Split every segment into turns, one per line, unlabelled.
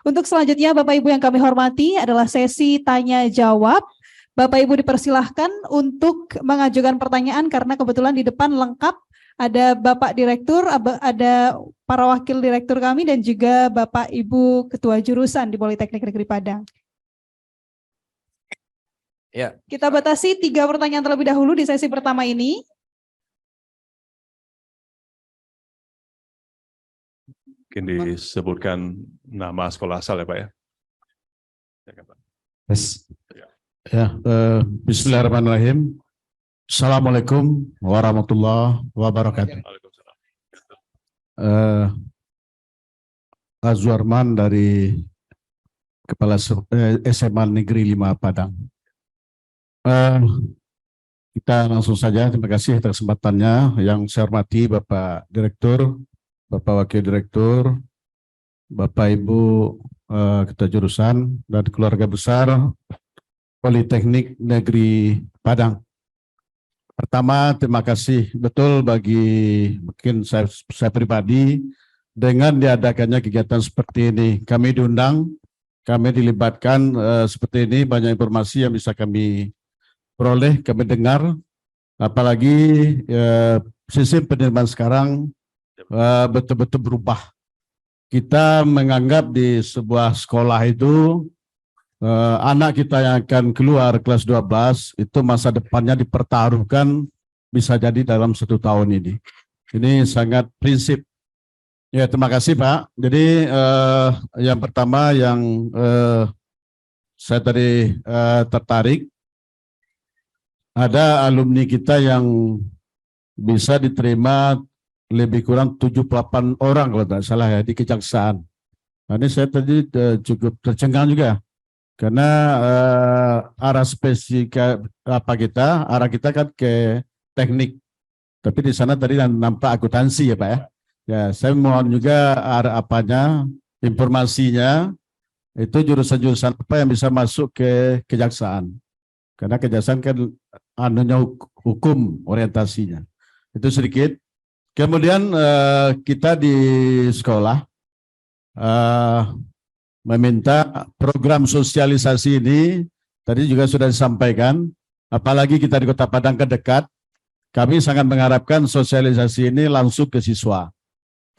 Untuk selanjutnya Bapak Ibu yang kami hormati adalah sesi tanya jawab. Bapak Ibu dipersilahkan untuk mengajukan pertanyaan karena kebetulan di depan lengkap ada Bapak Direktur, ada para wakil direktur kami dan juga Bapak Ibu Ketua Jurusan di Politeknik Negeri Padang.
Ya.
Kita batasi 3 pertanyaan terlebih dahulu di sesi pertama ini.
Mungkin disebutkan nama sekolah asal ya Pak ya.
Yes. Ya, bismillahirrahmanirrahim. Assalamualaikum warahmatullahi wabarakatuh. Azwarman dari Kepala SMA Negeri 5 Padang. Kita langsung saja, terima kasih atas kesempatannya. Yang saya hormati Bapak Direktur, Bapak Wakil Direktur, Bapak Ibu Ketua Jurusan, dan keluarga besar Politeknik Negeri Padang. Pertama, terima kasih betul bagi mungkin saya pribadi dengan diadakannya kegiatan seperti ini. Kami diundang, kami dilibatkan seperti ini, banyak informasi yang bisa kami peroleh, kami dengar, apalagi sistem penerimaan sekarang betul-betul berubah. Kita menganggap di sebuah sekolah itu anak kita yang akan keluar kelas 12 itu masa depannya dipertaruhkan bisa jadi dalam 1 tahun ini. Ini sangat prinsip. Ya, terima kasih Pak. Jadi yang pertama yang saya tadi tertarik, ada alumni kita yang bisa diterima lebih kurang 78 orang kalau tidak salah ya di kejaksaan. Nah, ini saya tadi cukup tercengang juga karena arah spesifik arah kita kan ke teknik, tapi di sana tadi nampak akuntansi ya Pak ya. Ya, saya mohon juga arah apanya, informasinya itu jurusan-jurusan apa yang bisa masuk ke kejaksaan. Karena kejaksaan kan anunya hukum orientasinya. Itu sedikit. Kemudian kita di sekolah meminta program sosialisasi ini, tadi juga sudah disampaikan, apalagi kita di Kota Padang dekat, kami sangat mengharapkan sosialisasi ini langsung ke siswa.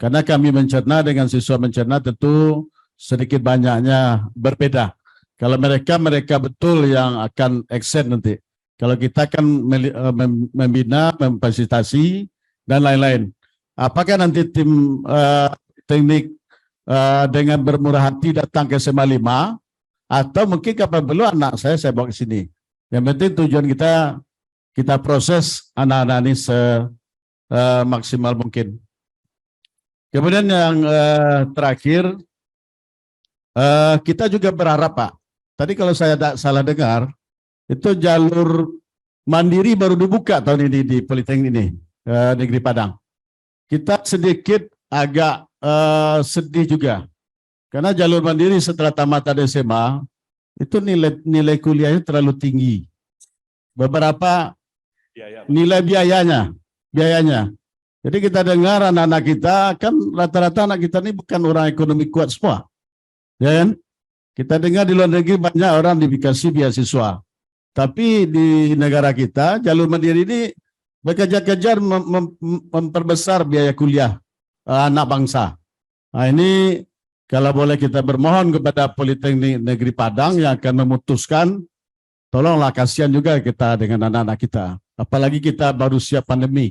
Karena kami mencerna dengan siswa mencerna tentu sedikit banyaknya berbeda. Kalau mereka betul yang akan eksen nanti. Kalau kita kan membina, memfasilitasi, dan lain-lain. Apakah nanti tim teknik dengan bermurah hati datang ke SMA 5, atau mungkin kapan perlu anak saya bawa ke sini. Yang penting tujuan kita proses anak-anak ini semaksimal mungkin. Kemudian yang terakhir, kita juga berharap Pak, tadi kalau saya tak salah dengar, itu jalur mandiri baru dibuka tahun ini di Politeknik ini, Negeri Padang. Kita sedikit agak sedih juga, karena jalur mandiri setelah tamat SMA, itu nilai kuliahnya terlalu tinggi. Beberapa nilai biayanya. Jadi kita dengar anak-anak kita, kan rata-rata anak kita ini bukan orang ekonomi kuat semua. Ya kan? Kita dengar di luar negeri banyak orang dikasih beasiswa. Tapi di negara kita, jalur mandiri ini bekerja-kejar memperbesar biaya kuliah anak bangsa. Nah ini kalau boleh kita bermohon kepada Politeknik Negeri Padang yang akan memutuskan, tolonglah kasihan juga kita dengan anak-anak kita. Apalagi kita baru siap pandemi.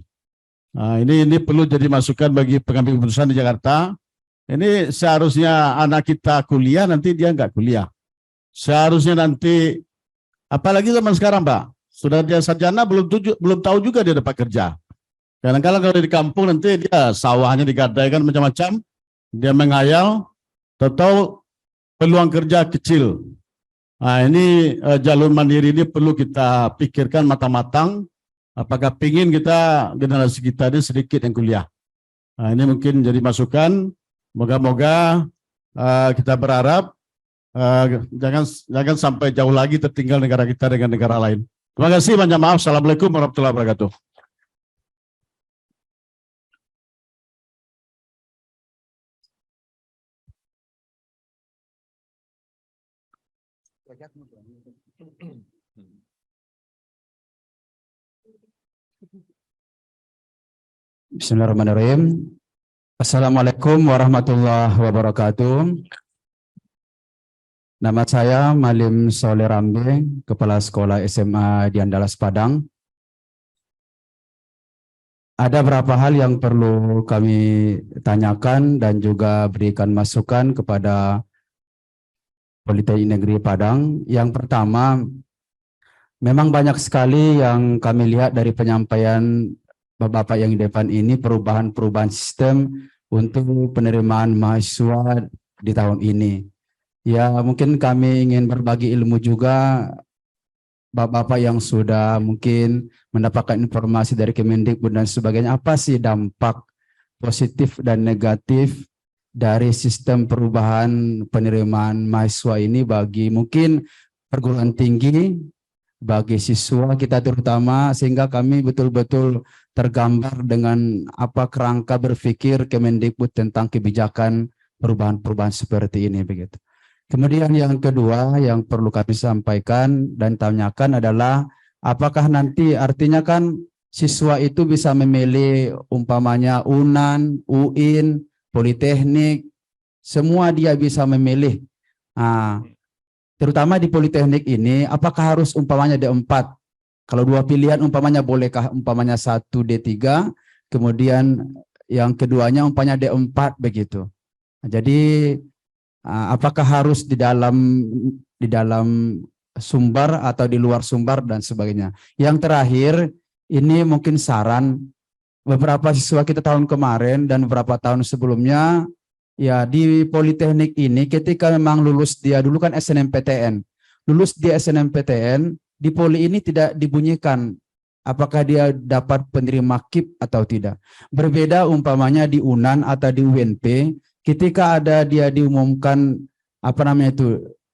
Nah, ini perlu jadi masukan bagi pengambil keputusan di Jakarta. Ini seharusnya anak kita kuliah, nanti dia nggak kuliah. Seharusnya nanti, apalagi zaman sekarang Pak, sudah dia sarjana belum tahu juga dia dapat kerja. Kadang-kadang kalau di kampung nanti dia sawahnya digadaikan macam-macam, dia mengayal, tahu peluang kerja kecil. Nah ini jalur mandiri ini perlu kita pikirkan matang-matang. Apakah pingin kita generasi kita ini sedikit yang kuliah. Nah ini mungkin jadi masukan. Moga-moga kita berharap jangan sampai jauh lagi tertinggal negara kita dengan negara lain. Terima kasih, banyak maaf. Assalamualaikum warahmatullahi wabarakatuh.
Bismillahirrahmanirrahim. Assalamualaikum warahmatullahi wabarakatuh. Nama saya Malim Soleh Rambe, Kepala Sekolah SMA di Andalas Padang. Ada beberapa hal yang perlu kami tanyakan dan juga berikan masukan kepada Politeknik Negeri Padang. Yang pertama, memang banyak sekali yang kami lihat dari penyampaian Bapak yang di depan ini, perubahan sistem untuk penerimaan mahasiswa di tahun ini. Ya, mungkin kami ingin berbagi ilmu juga, Bapak-bapak yang sudah mungkin mendapatkan informasi dari Kemendikbud dan sebagainya, apa sih dampak positif dan negatif dari sistem perubahan penerimaan mahasiswa ini bagi mungkin perguruan tinggi, bagi siswa kita terutama, sehingga kami betul-betul tergambar dengan apa kerangka berpikir Kemendikbud tentang kebijakan perubahan-perubahan seperti ini begitu. Kemudian yang kedua yang perlu kami sampaikan dan tanyakan adalah apakah nanti artinya kan siswa itu bisa memilih umpamanya UNAN, UIN, Politeknik, semua dia bisa memilih. Nah, terutama di Politeknik ini apakah harus umpamanya D4? Kalau dua pilihan umpamanya bolehkah umpamanya 1 D3, kemudian yang keduanya umpamanya D4 begitu. Nah, jadi apakah harus di dalam sumber atau di luar sumber dan sebagainya. Yang terakhir, ini mungkin saran beberapa siswa kita tahun kemarin dan beberapa tahun sebelumnya, ya di Politeknik ini ketika memang lulus dia dulu kan SNMPTN. Lulus di SNMPTN, di Poli ini tidak dibunyikan apakah dia dapat penerima KIP atau tidak. Berbeda umpamanya di UNAN atau di UNP, ketika ada dia diumumkan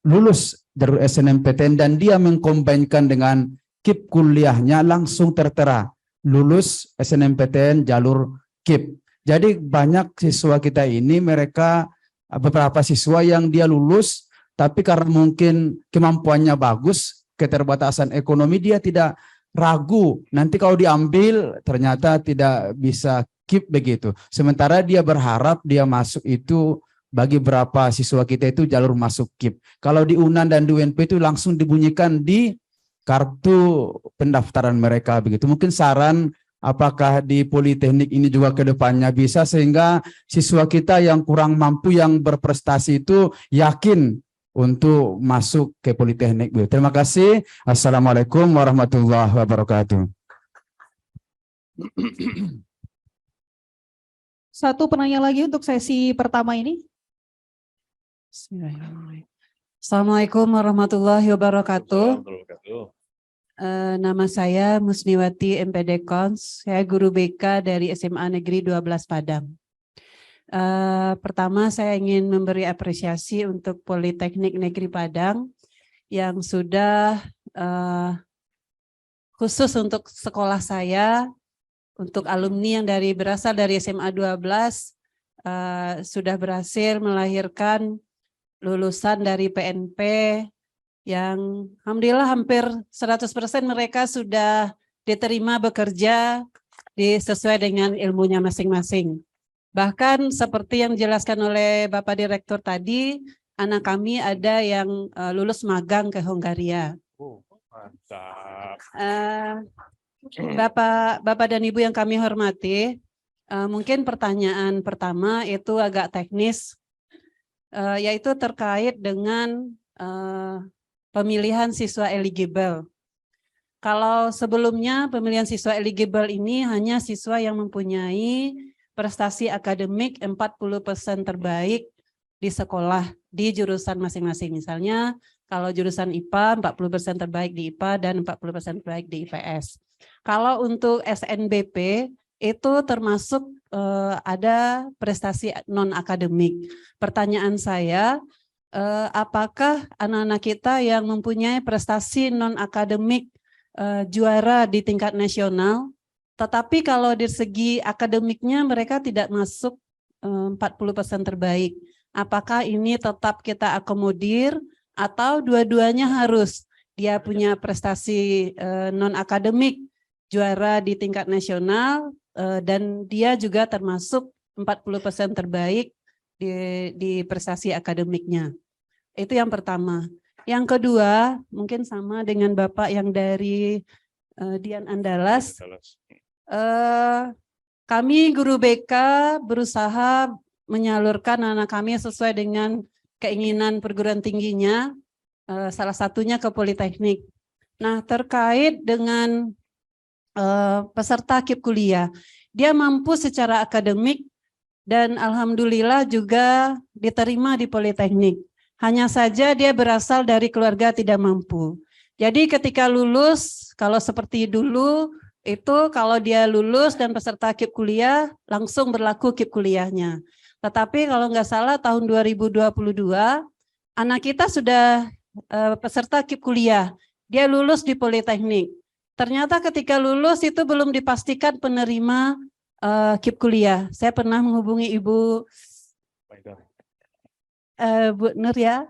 lulus dari SNMPTN dan dia mengkombinkan dengan KIP kuliahnya, langsung tertera lulus SNMPTN jalur KIP. Jadi banyak siswa kita ini mereka beberapa siswa yang dia lulus tapi karena mungkin kemampuannya bagus, keterbatasan ekonomi, dia tidak ragu nanti kalau diambil ternyata tidak bisa KIP begitu. Sementara dia berharap dia masuk itu, bagi berapa siswa kita itu jalur masuk KIP. Kalau di UNAN dan di UNP itu langsung dibunyikan di kartu pendaftaran mereka begitu. Mungkin saran apakah di Politeknik ini juga ke depannya bisa sehingga siswa kita yang kurang mampu yang berprestasi itu yakin untuk masuk ke Politeknik. Terima kasih. Assalamualaikum warahmatullahi wabarakatuh.
Satu penanya lagi untuk sesi pertama ini.
Bismillahirrahmanirrahim. Assalamualaikum warahmatullahi wabarakatuh. Nama saya Musniwati MPD Kons. Saya guru BK dari SMA Negeri 12 Padang. Pertama saya ingin memberi apresiasi untuk Politeknik Negeri Padang yang sudah khusus untuk sekolah saya, untuk alumni yang berasal dari SMA 12 sudah berhasil melahirkan lulusan dari PNP yang alhamdulillah hampir 100% mereka sudah diterima bekerja sesuai dengan ilmunya masing-masing. Bahkan seperti yang dijelaskan oleh Bapak Direktur tadi, anak kami ada yang lulus magang ke Hongaria.
Mantap.
Bapak dan Ibu yang kami hormati, mungkin pertanyaan pertama itu agak teknis, yaitu terkait dengan pemilihan siswa eligible. Kalau sebelumnya pemilihan siswa eligible ini hanya siswa yang mempunyai prestasi akademik 40% terbaik di sekolah, di jurusan masing-masing. Misalnya kalau jurusan IPA 40% terbaik di IPA dan 40% terbaik di IPS. Kalau untuk SNBP itu termasuk ada prestasi non-akademik. Pertanyaan saya, apakah anak-anak kita yang mempunyai prestasi non-akademik juara di tingkat nasional, tetapi kalau dari segi akademiknya mereka tidak masuk 40% terbaik, apakah ini tetap kita akomodir atau dua-duanya harus. Dia punya prestasi non-akademik, juara di tingkat nasional, dan dia juga termasuk 40% terbaik di prestasi akademiknya. Itu yang pertama. Yang kedua, mungkin sama dengan Bapak yang dari Dian Andalas. Kami guru BK berusaha menyalurkan anak kami sesuai dengan keinginan perguruan tingginya, salah satunya ke Politeknik. Nah, terkait dengan peserta KIP kuliah, dia mampu secara akademik dan alhamdulillah juga diterima di Politeknik. Hanya saja dia berasal dari keluarga tidak mampu. Jadi ketika lulus, kalau seperti dulu, itu kalau dia lulus dan peserta KIP kuliah, langsung berlaku KIP kuliahnya. Tetapi kalau nggak salah tahun 2022, anak kita sudah peserta KIP kuliah. Dia lulus di Politeknik. Ternyata ketika lulus itu belum dipastikan penerima KIP kuliah. Saya pernah menghubungi Ibu Bu Nur ya,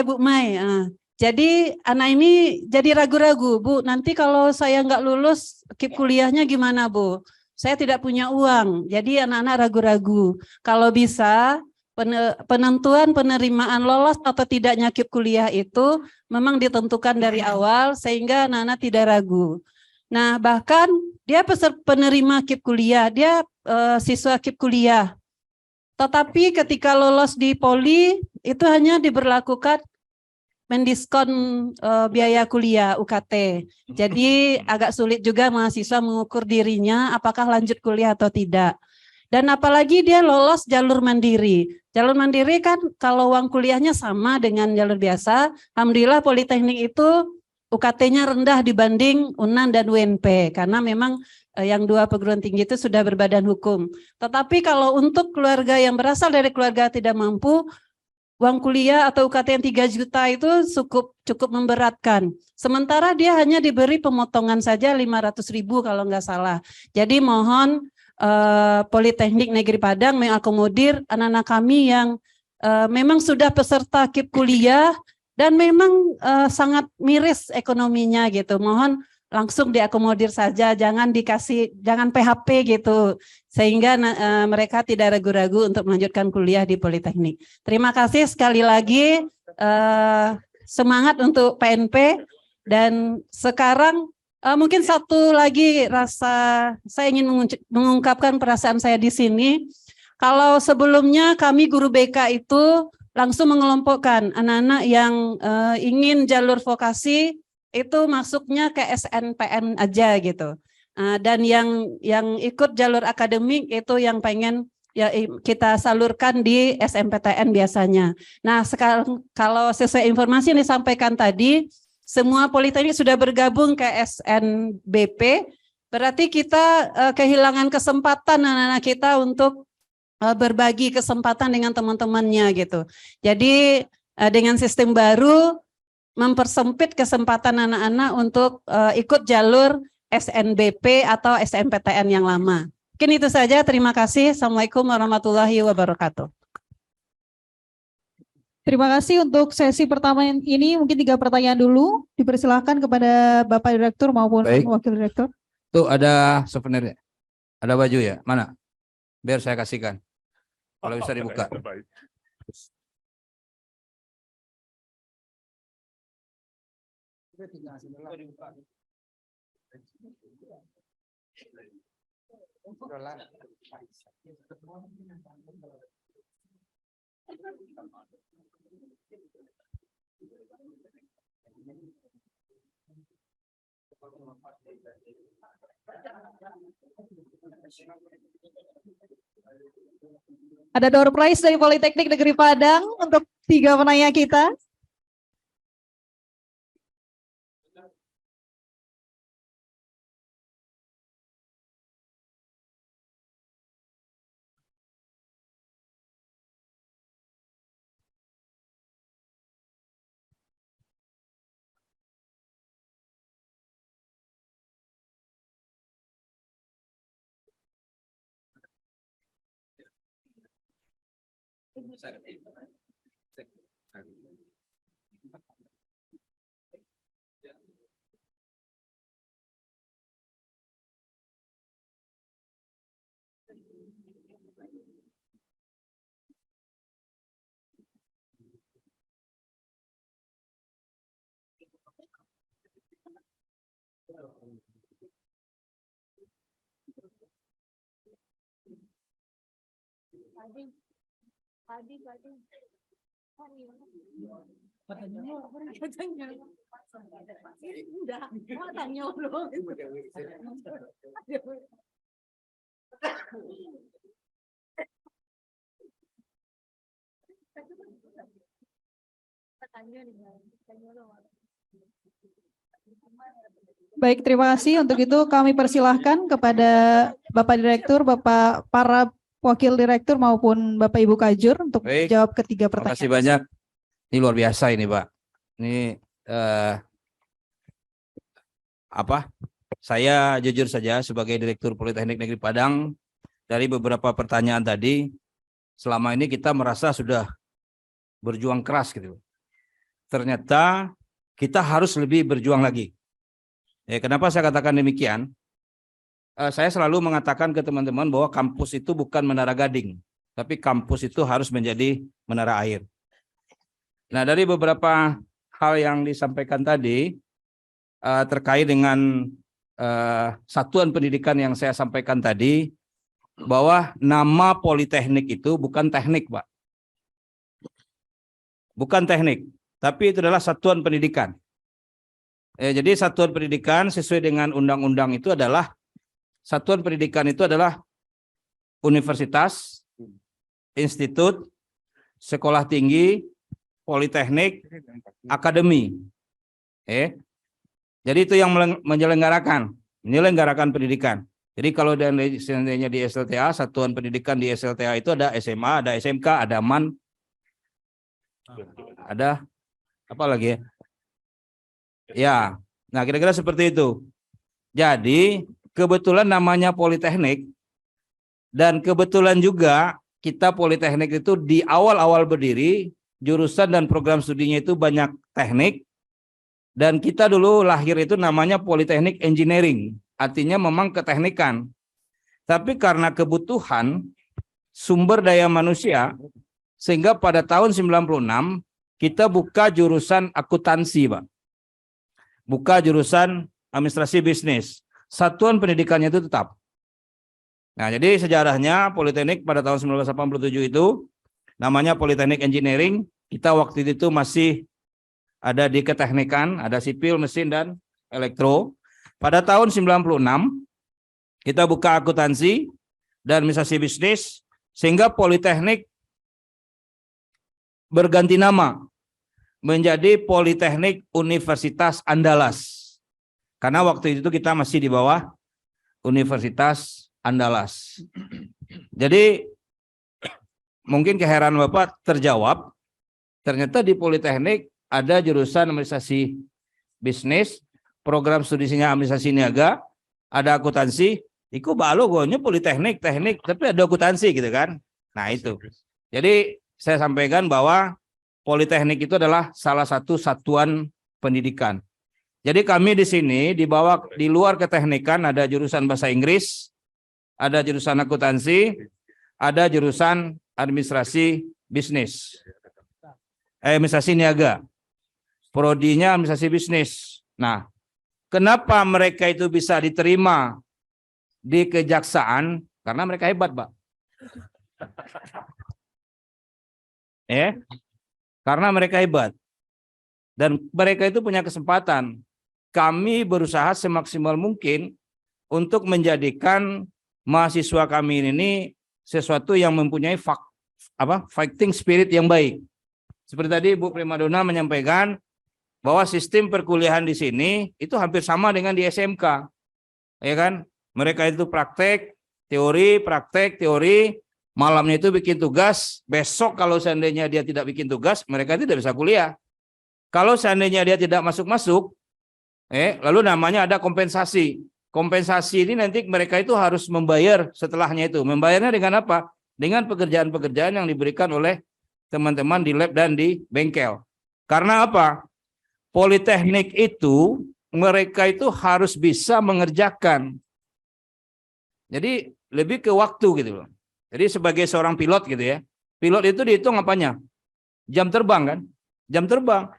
Bu Mai. Jadi anak ini jadi ragu-ragu, Bu, nanti kalau saya nggak lulus KIP kuliahnya gimana, Bu? Saya tidak punya uang, jadi anak-anak ragu-ragu. Kalau bisa penentuan penerimaan lolos atau tidaknya KIP kuliah itu memang ditentukan dari awal sehingga anak-anak tidak ragu. Nah, bahkan dia penerima KIP kuliah, dia siswa KIP kuliah. Tetapi ketika lolos di Poli itu hanya diberlakukan mendiskon biaya kuliah UKT. Jadi agak sulit juga mahasiswa mengukur dirinya apakah lanjut kuliah atau tidak. Dan apalagi dia lolos jalur mandiri. Jalur mandiri kan kalau uang kuliahnya sama dengan jalur biasa. Alhamdulillah Politeknik itu UKT-nya rendah dibanding UNAN dan UNP karena memang yang dua perguruan tinggi itu sudah berbadan hukum. Tetapi kalau untuk keluarga yang berasal dari keluarga tidak mampu, uang kuliah atau UKT yang 3 juta itu cukup memberatkan. Sementara dia hanya diberi pemotongan saja 500.000 kalau nggak salah. Jadi mohon Politeknik Negeri Padang mengakomodir anak-anak kami yang memang sudah peserta KIP kuliah dan memang sangat miris ekonominya gitu. Mohon langsung diakomodir saja, jangan PHP gitu, sehingga mereka tidak ragu-ragu untuk melanjutkan kuliah di Politeknik. Terima kasih sekali lagi, semangat untuk PNP, dan sekarang mungkin satu lagi saya ingin mengungkapkan perasaan saya di sini. Kalau sebelumnya kami guru BK itu langsung mengelompokkan anak-anak yang ingin jalur vokasi itu masuknya ke SNPN aja gitu. Dan yang ikut jalur akademik itu yang pengen ya kita salurkan di SMPTN biasanya. Nah, sekarang kalau sesuai informasi yang disampaikan tadi, semua Politeknik sudah bergabung ke SNBP, berarti kita kehilangan kesempatan anak-anak kita untuk berbagi kesempatan dengan teman-temannya gitu. Jadi dengan sistem baru mempersempit kesempatan anak-anak untuk ikut jalur SNBP atau SMPTN yang lama. Mungkin itu saja, terima kasih. Assalamualaikum warahmatullahi wabarakatuh.
Terima kasih untuk sesi pertama ini. Mungkin 3 pertanyaan dulu. Dipersilahkan kepada Bapak Direktur maupun Wakil Direktur.
Tuh ada souvenirnya. Ada baju ya? Mana? Biar saya kasihkan. Kalau bisa dibuka.
Ada door prize dari Politeknik Negeri Padang untuk 3 penanya kita. Baik, terima kasih. Untuk itu kami persilahkan kepada Bapak Direktur, para Wakil Direktur maupun Bapak Ibu Kajur untuk
Baik.
menjawab ketiga
Terima
pertanyaan.
kasih banyak. Ini luar biasa ini, Pak. Ini saya jujur saja sebagai Direktur Politeknik Negeri Padang, dari beberapa pertanyaan tadi, selama ini kita merasa sudah berjuang keras gitu. Ternyata kita harus lebih berjuang lagi. Kenapa saya katakan demikian? Saya selalu mengatakan ke teman-teman bahwa kampus itu bukan menara gading, tapi kampus itu harus menjadi menara air. Nah, dari beberapa hal yang disampaikan tadi terkait dengan satuan pendidikan yang saya sampaikan tadi, bahwa nama Politeknik itu bukan teknik, Pak. Bukan teknik, tapi itu adalah satuan pendidikan. Jadi satuan pendidikan sesuai dengan undang-undang itu adalah satuan pendidikan itu adalah universitas, institut, sekolah tinggi, politeknik, akademi. Jadi itu yang menyelenggarakan pendidikan. Jadi kalau seandainya di SLTA, satuan pendidikan di SLTA itu ada SMA, ada SMK, ada MAN, ada apa lagi ya? Ya, nah kira-kira seperti itu. Jadi kebetulan namanya Politeknik, dan kebetulan juga kita Politeknik itu di awal-awal berdiri, jurusan dan program studinya itu banyak teknik, dan kita dulu lahir itu namanya Politeknik Engineering, artinya memang keteknikan. Tapi karena kebutuhan sumber daya manusia, sehingga pada tahun 96 kita buka jurusan akuntansi, Pak. Buka jurusan administrasi bisnis. Satuan pendidikannya itu tetap. Nah, jadi sejarahnya Politeknik pada tahun 1987 itu namanya Politeknik Engineering. Kita waktu itu masih ada di keteknikan, ada sipil, mesin, dan elektro. Pada tahun 96 kita buka akuntansi dan administrasi bisnis, sehingga Politeknik berganti nama menjadi Politeknik Universitas Andalas. Karena waktu itu kita masih di bawah Universitas Andalas. Jadi mungkin keheranan Bapak terjawab. Ternyata di Politeknik ada jurusan administrasi bisnis, program studinya administrasi niaga, ada akuntansi. Iku balo gonya Politeknik, teknik, tapi ada akuntansi gitu kan. Nah itu. Jadi saya sampaikan bahwa Politeknik itu adalah salah satu satuan pendidikan. Jadi kami di sini di luar keteknikan ada jurusan bahasa Inggris, ada jurusan akuntansi, ada jurusan administrasi bisnis, administrasi niaga, prodinya administrasi bisnis. Nah, kenapa mereka itu bisa diterima di kejaksaan? Karena mereka hebat, Pak. Karena mereka hebat. Dan mereka itu punya kesempatan. Kami berusaha semaksimal mungkin untuk menjadikan mahasiswa kami ini sesuatu yang mempunyai fighting spirit yang baik. Seperti tadi Bu Primadona menyampaikan bahwa sistem perkuliahan di sini itu hampir sama dengan di SMK. Ya kan? Mereka itu praktek, teori, malamnya itu bikin tugas, besok kalau seandainya dia tidak bikin tugas, mereka tidak bisa kuliah. Kalau seandainya dia tidak masuk-masuk, lalu namanya ada kompensasi. Kompensasi ini nanti mereka itu harus membayar setelahnya itu. Membayarnya dengan apa? Dengan pekerjaan-pekerjaan yang diberikan oleh teman-teman di lab dan di bengkel. Karena apa? Politeknik itu mereka itu harus bisa mengerjakan. Jadi lebih ke waktu gitu loh. Jadi sebagai seorang pilot gitu ya. Pilot itu dihitung apanya? Jam terbang kan? Jam terbang.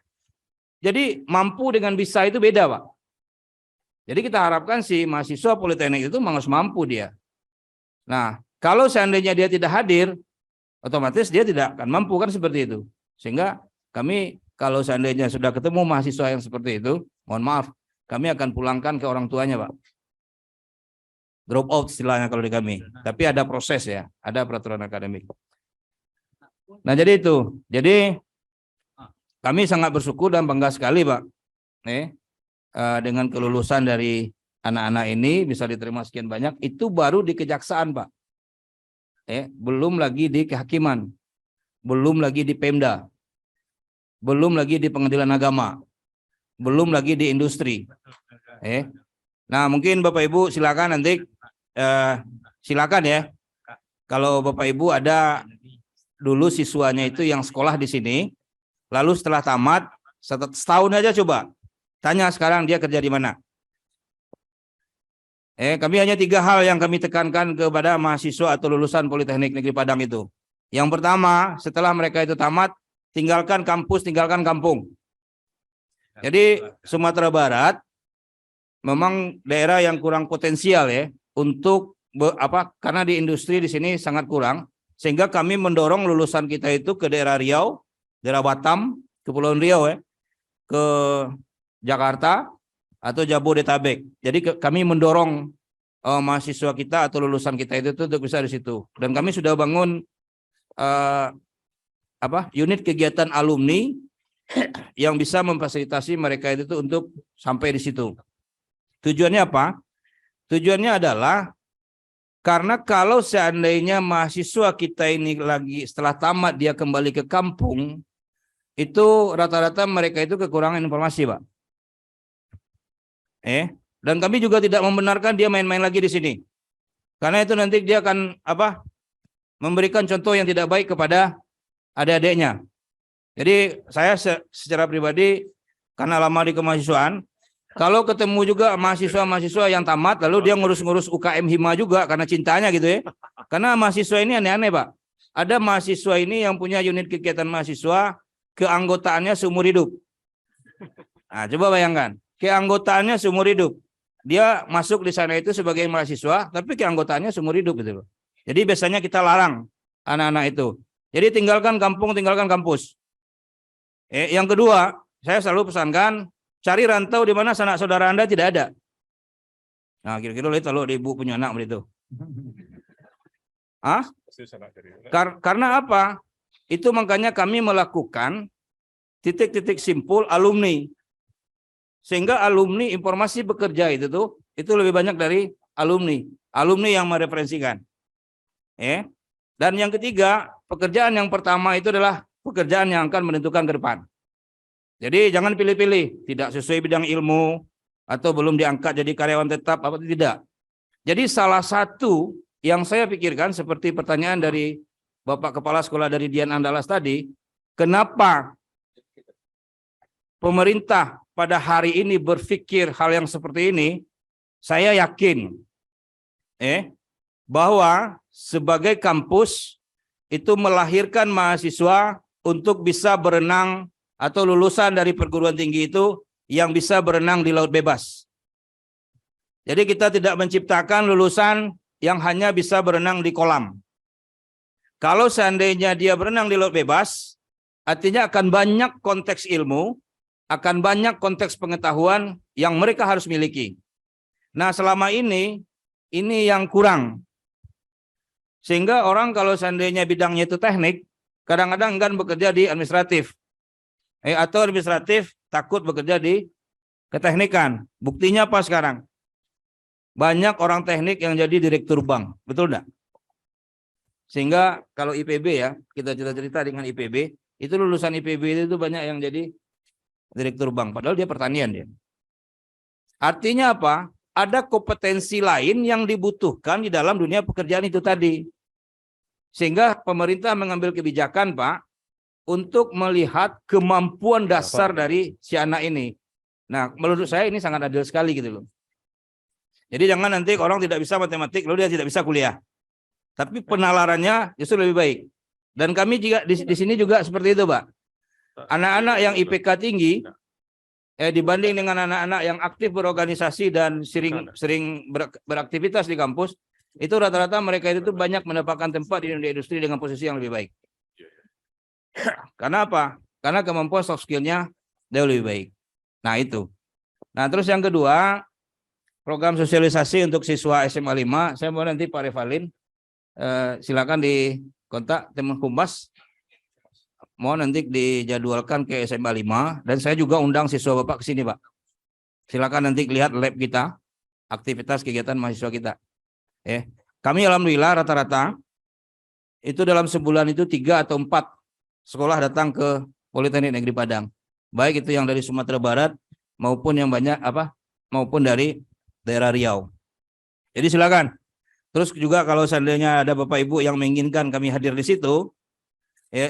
Jadi mampu dengan bisa itu beda, Pak. Jadi kita harapkan si mahasiswa politeknik itu harus mampu dia. Nah, kalau seandainya dia tidak hadir, otomatis dia tidak akan mampu kan seperti itu. Sehingga kami kalau seandainya sudah ketemu mahasiswa yang seperti itu, mohon maaf, kami akan pulangkan ke orang tuanya, Pak. Drop out istilahnya kalau di kami. Tapi ada proses ya, ada peraturan akademik. Nah, jadi itu. Jadi kami sangat bersyukur dan bangga sekali, Pak. Dengan kelulusan dari anak-anak ini bisa diterima sekian banyak, itu baru di kejaksaan, Pak. Belum lagi di kehakiman, belum lagi di Pemda, belum lagi di pengadilan agama, belum lagi di industri. Nah, mungkin Bapak Ibu silakan nanti silakan ya. Kalau Bapak Ibu ada dulu siswanya itu yang sekolah di sini, lalu setelah tamat setahun aja coba tanya sekarang dia kerja di mana. Kami hanya 3 hal yang kami tekankan kepada mahasiswa atau lulusan Politeknik Negeri Padang itu. Yang pertama, setelah mereka itu tamat, tinggalkan kampus, tinggalkan kampung. Jadi Sumatera Barat memang daerah yang kurang potensial ya untuk karena di industri di sini sangat kurang, sehingga kami mendorong lulusan kita itu ke daerah Riau, daerah Batam, Kepulauan Riau ya, ke Jakarta atau Jabodetabek. Jadi kami mendorong mahasiswa kita atau lulusan kita itu untuk bisa di situ. Dan kami sudah bangun unit kegiatan alumni yang bisa memfasilitasi mereka itu untuk sampai di situ. Tujuannya apa? Tujuannya adalah karena kalau seandainya mahasiswa kita ini lagi setelah tamat dia kembali ke kampung, itu rata-rata mereka itu kekurangan informasi, Pak. Dan kami juga tidak membenarkan dia main-main lagi di sini. Karena itu nanti dia akan memberikan contoh yang tidak baik kepada adik-adiknya. Jadi saya secara pribadi karena lama di kemahasiswaan, kalau ketemu juga mahasiswa-mahasiswa yang tamat lalu dia ngurus-ngurus UKM Hima juga karena cintanya gitu ya. Karena mahasiswa ini aneh-aneh, Pak. Ada mahasiswa ini yang punya unit kegiatan mahasiswa, keanggotaannya seumur hidup. Nah, coba bayangkan, keanggotaannya seumur hidup. Dia masuk di sana itu sebagai mahasiswa, tapi keanggotaannya seumur hidup gitu loh. Jadi biasanya kita larang anak-anak itu. Jadi tinggalkan kampung, tinggalkan kampus. Yang kedua, saya selalu pesankan, cari rantau di mana sanak saudara Anda tidak ada. Nah, kira-kira lihat kalau ibu punya anak begitu. Karena apa? Itu makanya kami melakukan titik-titik simpul alumni. Sehingga alumni informasi bekerja itu lebih banyak dari alumni. Alumni yang mereferensikan. Dan yang ketiga, pekerjaan yang pertama itu adalah pekerjaan yang akan menentukan ke depan. Jadi jangan pilih-pilih, tidak sesuai bidang ilmu atau belum diangkat jadi karyawan tetap apa tidak. Jadi salah satu yang saya pikirkan seperti pertanyaan dari Bapak Kepala Sekolah dari Dian Andalas tadi, kenapa pemerintah pada hari ini berpikir hal yang seperti ini? Saya yakin bahwa sebagai kampus itu melahirkan mahasiswa untuk bisa berenang atau lulusan dari perguruan tinggi itu yang bisa berenang di laut bebas. Jadi kita tidak menciptakan lulusan yang hanya bisa berenang di kolam. Kalau seandainya dia berenang di laut bebas, artinya akan banyak konteks ilmu, akan banyak konteks pengetahuan yang mereka harus miliki. Nah, selama ini yang kurang. Sehingga orang kalau seandainya bidangnya itu teknik, kadang-kadang enggan bekerja di administratif. Atau administratif takut bekerja di keteknikan. Buktinya apa sekarang? Banyak orang teknik yang jadi direktur bank. Betul enggak? Sehingga kalau IPB ya, kita cerita dengan IPB, itu lulusan IPB itu banyak yang jadi direktur bank. Padahal dia pertanian dia. Artinya apa? Ada kompetensi lain yang dibutuhkan di dalam dunia pekerjaan itu tadi. Sehingga pemerintah mengambil kebijakan, Pak, untuk melihat kemampuan dasar dari si anak ini. Nah, menurut saya ini sangat adil sekali gitu loh. Jadi jangan nanti orang tidak bisa matematik lalu dia tidak bisa kuliah. Tapi penalarannya justru lebih baik. Dan kami juga di sini juga seperti itu, Pak. Anak-anak yang IPK tinggi dibanding dengan anak-anak yang aktif berorganisasi dan sering beraktivitas di kampus, itu rata-rata mereka itu banyak mendapatkan tempat di dunia industri dengan posisi yang lebih baik. Karena apa? Karena kemampuan soft skill-nya jauh lebih baik. Nah, itu. Nah, terus yang kedua, program sosialisasi untuk siswa SMA 5, saya mau nanti Pak Revalin, silakan di kontak tim Humas. Mau nanti dijadwalkan ke SMA 5 dan saya juga undang siswa Bapak ke sini, Pak. Silakan nanti lihat lab kita, aktivitas kegiatan mahasiswa kita. Kami alhamdulillah rata-rata itu dalam sebulan itu 3 atau 4 sekolah datang ke Politeknik Negeri Padang. Baik itu yang dari Sumatera Barat maupun yang maupun dari daerah Riau. Jadi silakan. Terus juga kalau seandainya ada Bapak Ibu yang menginginkan kami hadir di situ,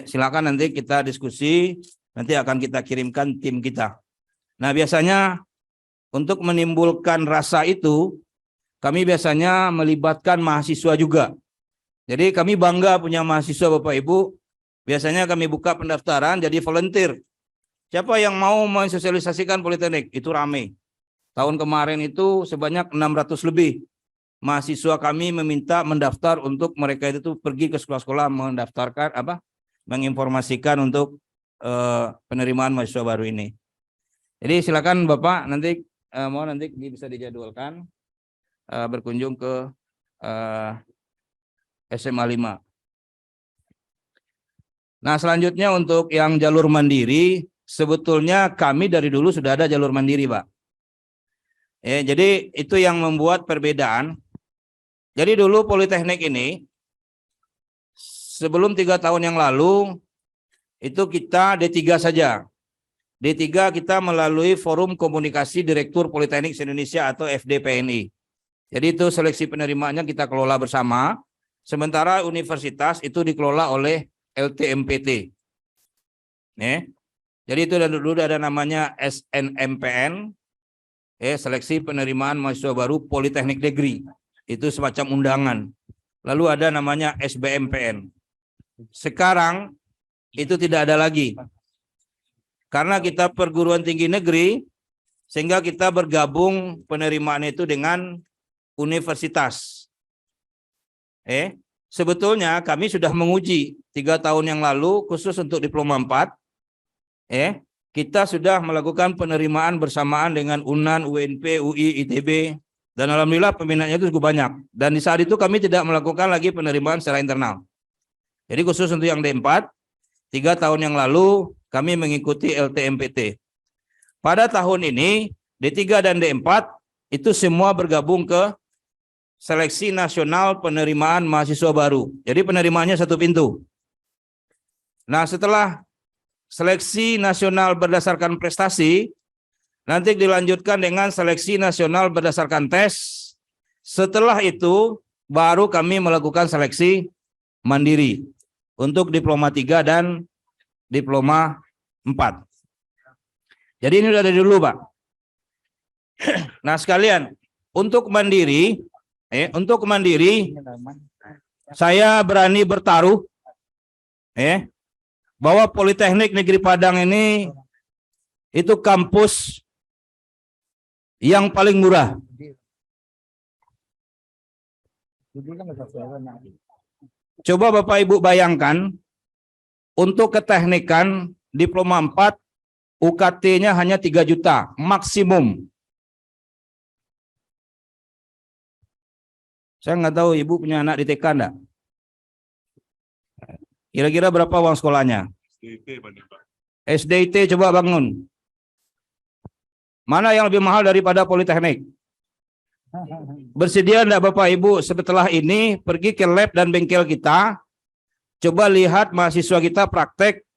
silakan nanti kita diskusi, nanti akan kita kirimkan tim kita. Nah, biasanya untuk menimbulkan rasa itu, kami biasanya melibatkan mahasiswa juga. Jadi kami bangga punya mahasiswa Bapak Ibu, biasanya kami buka pendaftaran jadi volunteer. Siapa yang mau mensosialisasikan Politeknik? Itu ramai. Tahun kemarin itu sebanyak 600 lebih. Mahasiswa kami meminta mendaftar untuk mereka itu pergi ke sekolah-sekolah mendaftarkan menginformasikan untuk penerimaan mahasiswa baru ini. Jadi silakan Bapak nanti nanti bisa dijadwalkan berkunjung ke SMA 5. Nah, selanjutnya untuk yang jalur mandiri, sebetulnya kami dari dulu sudah ada jalur mandiri, Pak. Jadi itu yang membuat perbedaan. Jadi dulu Politeknik ini sebelum 3 tahun yang lalu itu kita D3 saja. D3 kita melalui Forum Komunikasi Direktur Politeknik Indonesia atau FDPNI. Jadi itu seleksi penerimaannya kita kelola bersama. Sementara universitas itu dikelola oleh LTMPT. Jadi itu dulu ada namanya SNMPN, seleksi penerimaan mahasiswa baru Politeknik Negeri. Itu semacam undangan. Lalu ada namanya SBMPN. Sekarang itu tidak ada lagi. Karena kita perguruan tinggi negeri, sehingga kita bergabung penerimaan itu dengan universitas. Sebetulnya kami sudah menguji 3 tahun yang lalu khusus untuk diploma 4. Kita sudah melakukan penerimaan bersamaan dengan UNAN, UNP, UI, ITB, dan alhamdulillah peminatnya itu cukup banyak. Dan di saat itu kami tidak melakukan lagi penerimaan secara internal. Jadi khusus untuk yang D4, 3 tahun yang lalu kami mengikuti LTMPT. Pada tahun ini D3 dan D4 itu semua bergabung ke seleksi nasional penerimaan mahasiswa baru. Jadi penerimaannya 1 pintu. Nah, setelah seleksi nasional berdasarkan prestasi, nanti dilanjutkan dengan seleksi nasional berdasarkan tes. Setelah itu baru kami melakukan seleksi mandiri untuk diploma 3 dan diploma 4. Jadi ini udah dari dulu, Pak. Nah, sekalian, untuk mandiri, saya berani bertaruh bahwa Politeknik Negeri Padang ini itu kampus yang paling murah. Coba Bapak Ibu bayangkan, untuk keteknikan diploma 4 UKT-nya hanya 3 juta maksimum. Saya nggak tahu Ibu punya anak di TK enggak? Kira-kira berapa uang sekolahnya? SDIT coba bangun. Mana yang lebih mahal daripada Politeknik? Bersedia enggak Bapak Ibu setelah ini pergi ke lab dan bengkel kita, coba lihat mahasiswa kita praktek,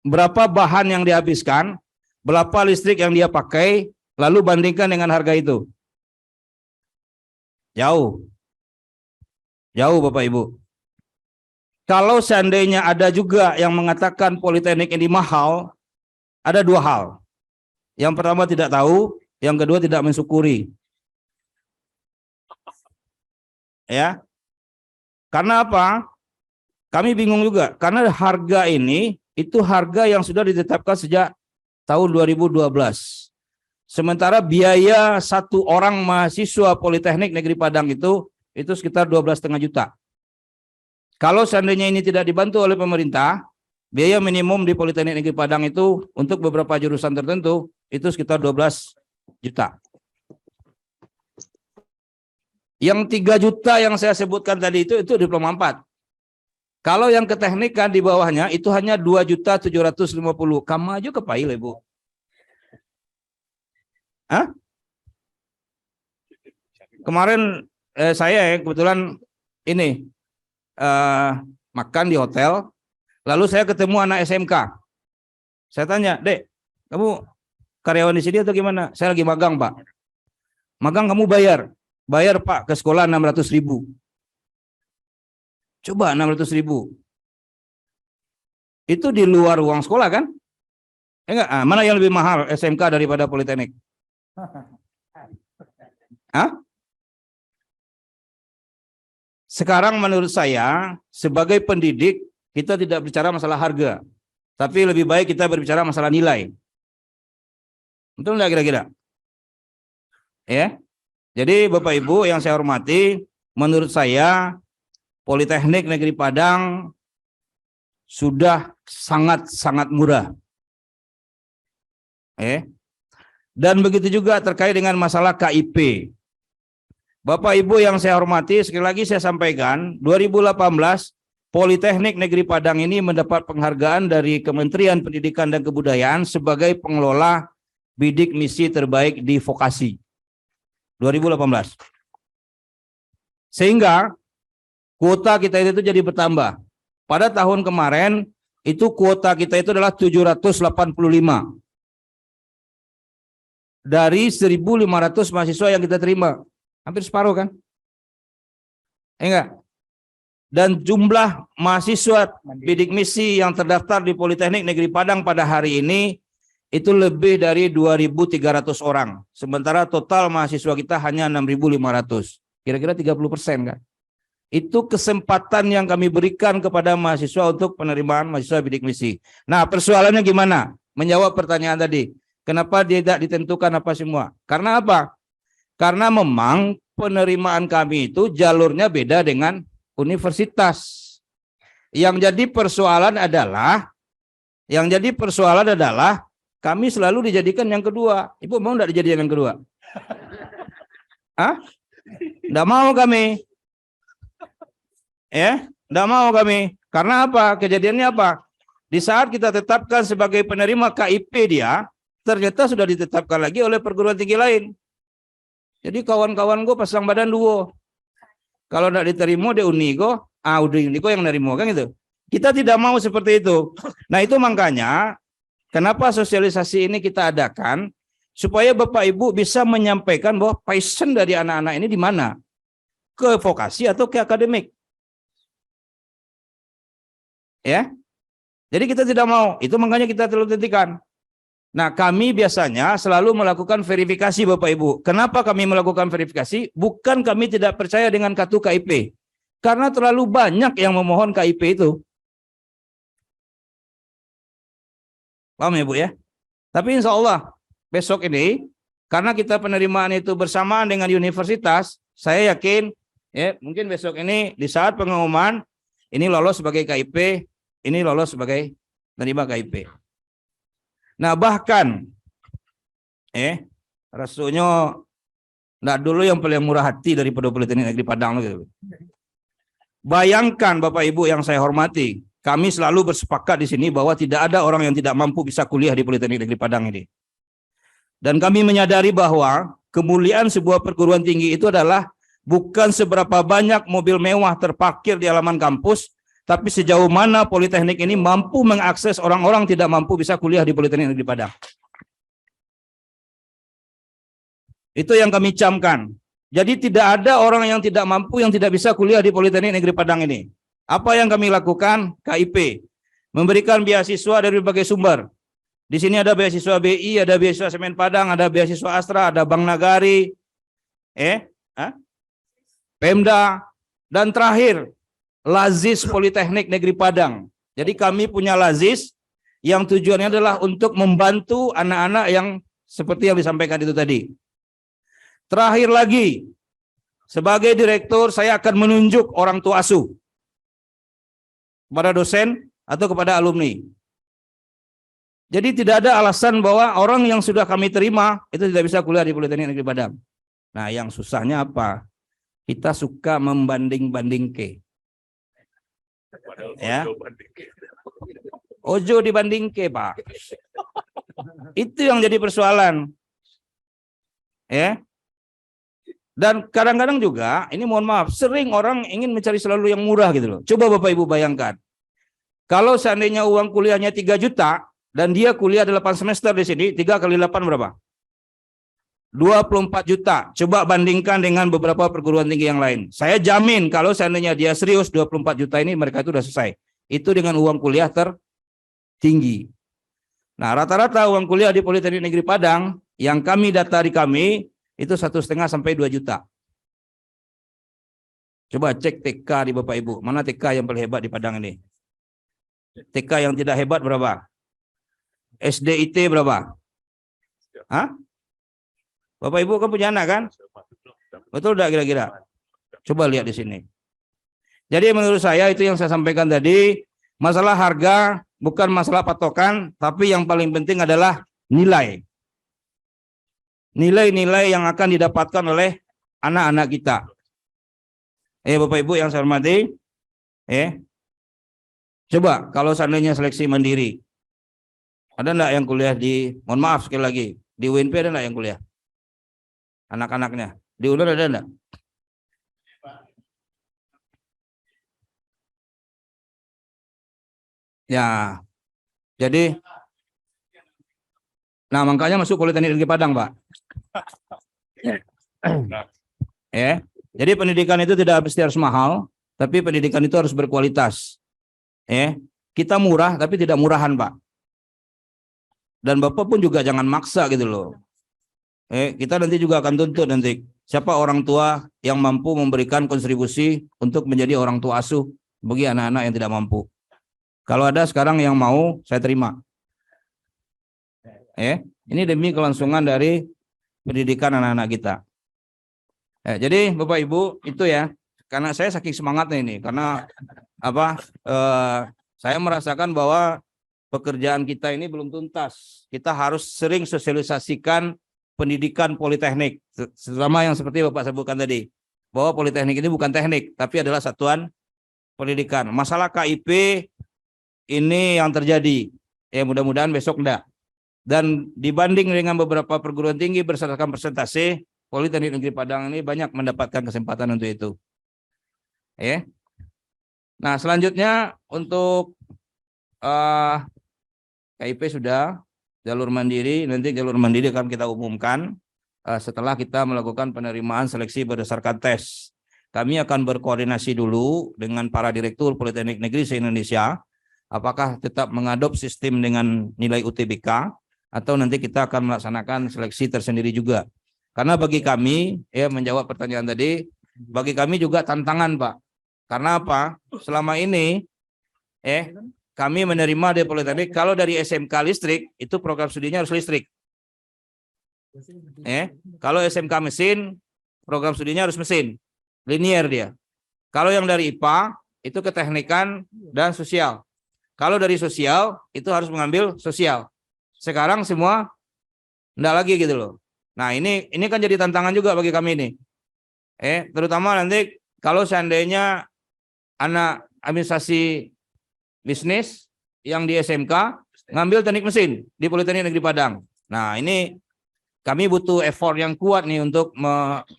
berapa bahan yang dihabiskan, berapa listrik yang dia pakai, lalu bandingkan dengan harga itu. Jauh Bapak Ibu. kalau seandainya ada juga yang mengatakan Politeknik ini mahal, ada dua hal. Yang pertama tidak tahu, yang kedua tidak mensyukuri. Ya. Karena apa? Kami bingung juga, karena harga ini itu harga yang sudah ditetapkan sejak tahun 2012. Sementara biaya satu orang mahasiswa Politeknik Negeri Padang itu sekitar 12,5 juta. Kalau seandainya ini tidak dibantu oleh pemerintah, biaya minimum di Politeknik Negeri Padang itu untuk beberapa jurusan tertentu itu sekitar 12 juta. Yang 3 juta yang saya sebutkan tadi itu diploma 4. Kalau yang keteknikan di bawahnya itu hanya 2.750.000. Kamu aja kepail, Ibu. Hah? Kemarin saya kebetulan ini makan di hotel, lalu saya ketemu anak SMK. Saya tanya, "Dek, kamu karyawan di sini atau gimana?" "Saya lagi magang, Pak." "Magang kamu bayar?" "Bayar, Pak, ke sekolah 600.000. Coba 600.000. Itu di luar uang sekolah kan? Enggak, mana yang lebih mahal SMK daripada Politeknik? Hah? Sekarang menurut saya sebagai pendidik kita tidak bicara masalah harga, tapi lebih baik kita berbicara masalah nilai. Betul nggak kira-kira? Ya. Jadi Bapak Ibu yang saya hormati, menurut saya Politeknik Negeri Padang sudah sangat-sangat murah. Dan begitu juga terkait dengan masalah KIP. Bapak Ibu yang saya hormati, sekali lagi saya sampaikan, 2018 Politeknik Negeri Padang ini mendapat penghargaan dari Kementerian Pendidikan dan Kebudayaan sebagai pengelola bidik misi terbaik di vokasi. 2018. Sehingga kuota kita itu jadi bertambah. Pada tahun kemarin itu kuota kita itu adalah 785. Dari 1.500 mahasiswa yang kita terima. Hampir separuh kan? Enggak. Dan jumlah mahasiswa bidik misi yang terdaftar di Politeknik Negeri Padang pada hari ini itu lebih dari 2.300 orang. Sementara total mahasiswa kita hanya 6.500. Kira-kira 30% kan? Itu kesempatan yang kami berikan kepada mahasiswa untuk penerimaan mahasiswa bidik misi. Nah, persoalannya gimana? Menjawab pertanyaan tadi. Kenapa tidak ditentukan apa semua? Karena apa? Karena memang penerimaan kami itu jalurnya beda dengan universitas. Yang jadi persoalan adalah kami selalu dijadikan yang kedua. Ibu mau enggak dijadikan yang kedua? Hah? Enggak mau kami. Enggak mau kami. Karena apa? Kejadiannya apa? Di saat kita tetapkan sebagai penerima KIP dia, ternyata sudah ditetapkan lagi oleh perguruan tinggi lain. Jadi kawan-kawan gue pasang badan duo. Kalau enggak diterima di Unigo, udah Unigo yang nerimo kan gitu. Kita tidak mau seperti itu. Nah, itu makanya kenapa sosialisasi ini kita adakan supaya Bapak Ibu bisa menyampaikan bahwa passion dari anak-anak ini di mana? Ke vokasi atau ke akademik? Ya. Jadi kita tidak mau. Itu makanya kita terus hentikan. Nah, kami biasanya selalu melakukan verifikasi Bapak Ibu. Kenapa kami melakukan verifikasi? Bukan kami tidak percaya dengan kartu KIP. Karena terlalu banyak yang memohon KIP itu. Paham ya Bu ya? Tapi insya Allah besok ini, karena kita penerimaan itu bersamaan dengan universitas, saya yakin ya mungkin besok ini di saat pengumuman, ini lolos sebagai KIP, ini lolos sebagai penerima KIP. Nah bahkan rasanya enggak dulu yang paling murah hati daripada Politeknik Negeri Padang gitu. Bayangkan Bapak Ibu yang saya hormati, kami selalu bersepakat di sini bahwa tidak ada orang yang tidak mampu bisa kuliah di Politeknik Negeri Padang ini. Dan kami menyadari bahwa kemuliaan sebuah perguruan tinggi itu adalah bukan seberapa banyak mobil mewah terparkir di halaman kampus, tapi sejauh mana Politeknik ini mampu mengakses orang-orang tidak mampu bisa kuliah di Politeknik Negeri Padang. Itu yang kami camkan. Jadi tidak ada orang yang tidak mampu yang tidak bisa kuliah di Politeknik Negeri Padang ini. Apa yang kami lakukan? KIP memberikan beasiswa dari berbagai sumber. Di sini ada beasiswa BI, ada beasiswa Semen Padang, ada beasiswa Astra, ada Bank Nagari, Pemda, dan terakhir Lazis Politeknik Negeri Padang. Jadi kami punya Lazis yang tujuannya adalah untuk membantu anak-anak yang seperti yang disampaikan itu tadi. Terakhir lagi, sebagai direktur saya akan menunjuk orang tua asuh kepada dosen atau kepada alumni. Jadi tidak ada alasan bahwa orang yang sudah kami terima itu tidak bisa kuliah di Politeknik Negeri Padang. Nah, yang susahnya apa? Kita suka membanding-bandingke. Ya. Ojo dibandingke, Pak. Itu yang jadi persoalan. Ya. Dan kadang-kadang juga, ini mohon maaf, sering orang ingin mencari selalu yang murah gitu loh. Coba Bapak Ibu bayangkan. Kalau seandainya uang kuliahnya 3 juta, dan dia kuliah 8 semester di sini, 3 kali 8 berapa? 24 juta. Coba bandingkan dengan beberapa perguruan tinggi yang lain. Saya jamin kalau seandainya dia serius 24 juta ini mereka itu sudah selesai. Itu dengan uang kuliah tertinggi. Nah, rata-rata uang kuliah di Politeknik Negeri Padang yang kami data di kami itu 1,5 sampai 2 juta. Coba cek TK di Bapak Ibu. Mana TK yang paling hebat di Padang ini? TK yang tidak hebat berapa? SDIT berapa? Hah? Bapak Ibu kan punya anak kan? Betul enggak kira-kira? Coba lihat di sini. Jadi menurut saya itu yang saya sampaikan tadi, masalah harga bukan masalah patokan, tapi yang paling penting adalah nilai. Nilai-nilai yang akan didapatkan oleh anak-anak kita. Bapak Ibu yang saya hormati, coba kalau seandainya seleksi mandiri, ada enggak yang kuliah di, mohon maaf sekali lagi, di UNP ada enggak yang kuliah? Anak-anaknya. Di UNER ada enggak? Ya. Jadi, nah makanya masuk Politeknik Negeri Padang, Pak. Jadi pendidikan itu tidak mesti harus mahal, tapi pendidikan itu harus berkualitas. Kita murah, tapi tidak murahan, Pak. Dan Bapak pun juga jangan maksa gitu loh. Kita nanti juga akan tuntut nanti siapa orang tua yang mampu memberikan kontribusi untuk menjadi orang tua asuh bagi anak-anak yang tidak mampu. Kalau ada sekarang yang mau, saya terima. Ini demi kelangsungan dari pendidikan anak-anak kita. Jadi Bapak Ibu itu ya, karena saya saking semangatnya ini, karena apa? Saya merasakan bahwa pekerjaan kita ini belum tuntas. Kita harus sering sosialisasikan pendidikan politeknik, terutama yang seperti Bapak sebutkan tadi, bahwa politeknik ini bukan teknik, tapi adalah satuan pendidikan. Masalah KIP ini yang terjadi, mudah-mudahan besok enggak. Dan dibanding dengan beberapa perguruan tinggi berdasarkan persentase, Politeknik Negeri Padang ini banyak mendapatkan kesempatan untuk itu. Nah selanjutnya untuk KIP sudah, jalur mandiri, nanti jalur mandiri akan kita umumkan setelah kita melakukan penerimaan seleksi berdasarkan tes. Kami akan berkoordinasi dulu dengan para direktur Politeknik Negeri se-Indonesia, apakah tetap mengadop sistem dengan nilai UTBK, atau nanti kita akan melaksanakan seleksi tersendiri juga. Karena bagi kami, menjawab pertanyaan tadi, bagi kami juga tantangan, Pak. Karena apa? Selama ini, kami menerima di Politeknik, kalau dari SMK listrik, itu program studinya harus listrik. Kalau SMK mesin, program studinya harus mesin. Linier dia. Kalau yang dari IPA, itu keteknikan dan sosial. Kalau dari sosial, itu harus mengambil sosial. Sekarang semua enggak lagi gitu loh. Nah ini kan jadi tantangan juga bagi kami ini. Terutama nanti kalau seandainya anak administrasi bisnis yang di SMK ngambil teknik mesin di Politeknik Negeri Padang. Nah ini kami butuh effort yang kuat nih untuk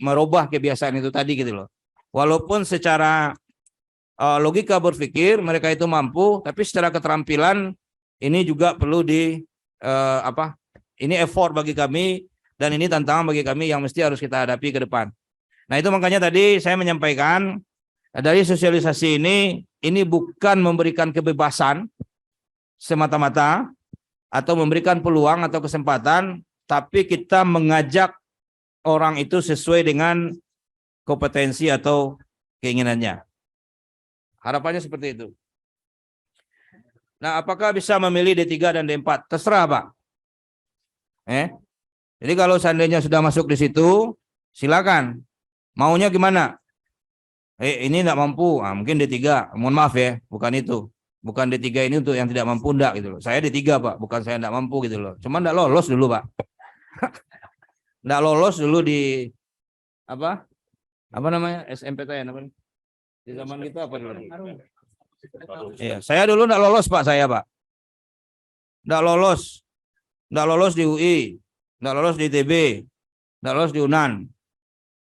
merubah kebiasaan itu tadi gitu loh. Walaupun secara logika berpikir mereka itu mampu, tapi secara keterampilan ini juga perlu ini effort bagi kami dan ini tantangan bagi kami yang mesti harus kita hadapi ke depan. Nah itu makanya tadi saya menyampaikan dari sosialisasi ini ini bukan memberikan kebebasan semata-mata atau memberikan peluang atau kesempatan, tapi kita mengajak orang itu sesuai dengan kompetensi atau keinginannya. Harapannya seperti itu. Nah, apakah bisa memilih D3 dan D4? Terserah, Pak. Jadi kalau seandainya sudah masuk di situ, silakan. Maunya gimana? Ini enggak mampu, mungkin D3. Mohon maaf ya, bukan itu. Bukan D3 ini untuk yang tidak mampu, enggak gitu loh. Saya D3, Pak, bukan saya enggak mampu gitu loh. Cuma enggak lolos dulu, Pak. Enggak lolos dulu di apa namanya, SMPTN apa? Di zaman kita apa dulu? Iya, saya dulu enggak lolos, Pak, saya, Pak. Enggak lolos. Enggak lolos di UI, enggak lolos di ITB, enggak lolos di UNAN.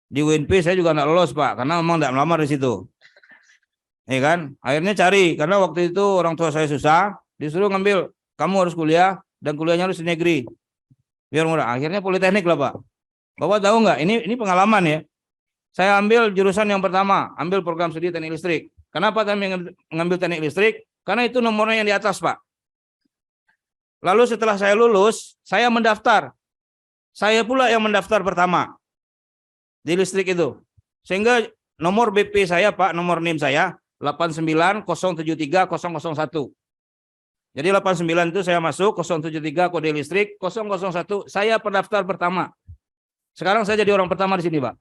Di UNP saya juga enggak lolos, Pak, karena memang enggak melamar di situ. Ya kan? Akhirnya cari, karena waktu itu orang tua saya susah, disuruh ngambil, kamu harus kuliah dan kuliahnya harus di negeri. Biar murah. Akhirnya politeknik lah, Pak. Bapak tahu nggak? Ini pengalaman ya. Saya ambil jurusan yang pertama, ambil program studi teknik listrik. Kenapa kami mengambil teknik listrik? Karena itu nomornya yang di atas, Pak. Lalu setelah saya lulus, saya mendaftar. Saya pula yang mendaftar pertama di listrik itu. Sehingga nomor BP saya, Pak, nomor NIM saya 890730001. Jadi 89 itu saya masuk, 073 kode listrik, 001 saya pendaftar pertama. Sekarang saya jadi orang pertama di sini, Pak.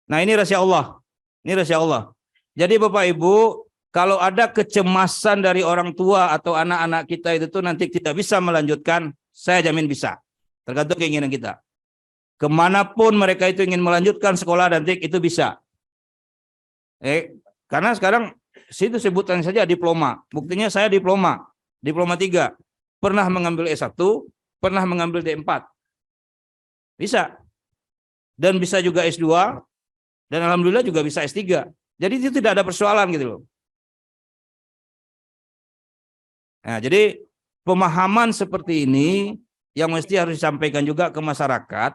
Nah, ini rahasia Allah. Ini rahasia Allah. Jadi Bapak Ibu, kalau ada kecemasan dari orang tua atau anak-anak kita itu tuh nanti tidak bisa melanjutkan, saya jamin bisa. Tergantung keinginan kita. Kemanapun mereka itu ingin melanjutkan sekolah nanti itu bisa. Karena sekarang situ sebutan saja diploma. Buktinya saya diploma 3. Pernah mengambil S1, pernah mengambil D4. Bisa. Dan bisa juga S2, dan alhamdulillah juga bisa S3. Jadi itu tidak ada persoalan gitu loh. Nah, jadi pemahaman seperti ini yang mesti harus disampaikan juga ke masyarakat,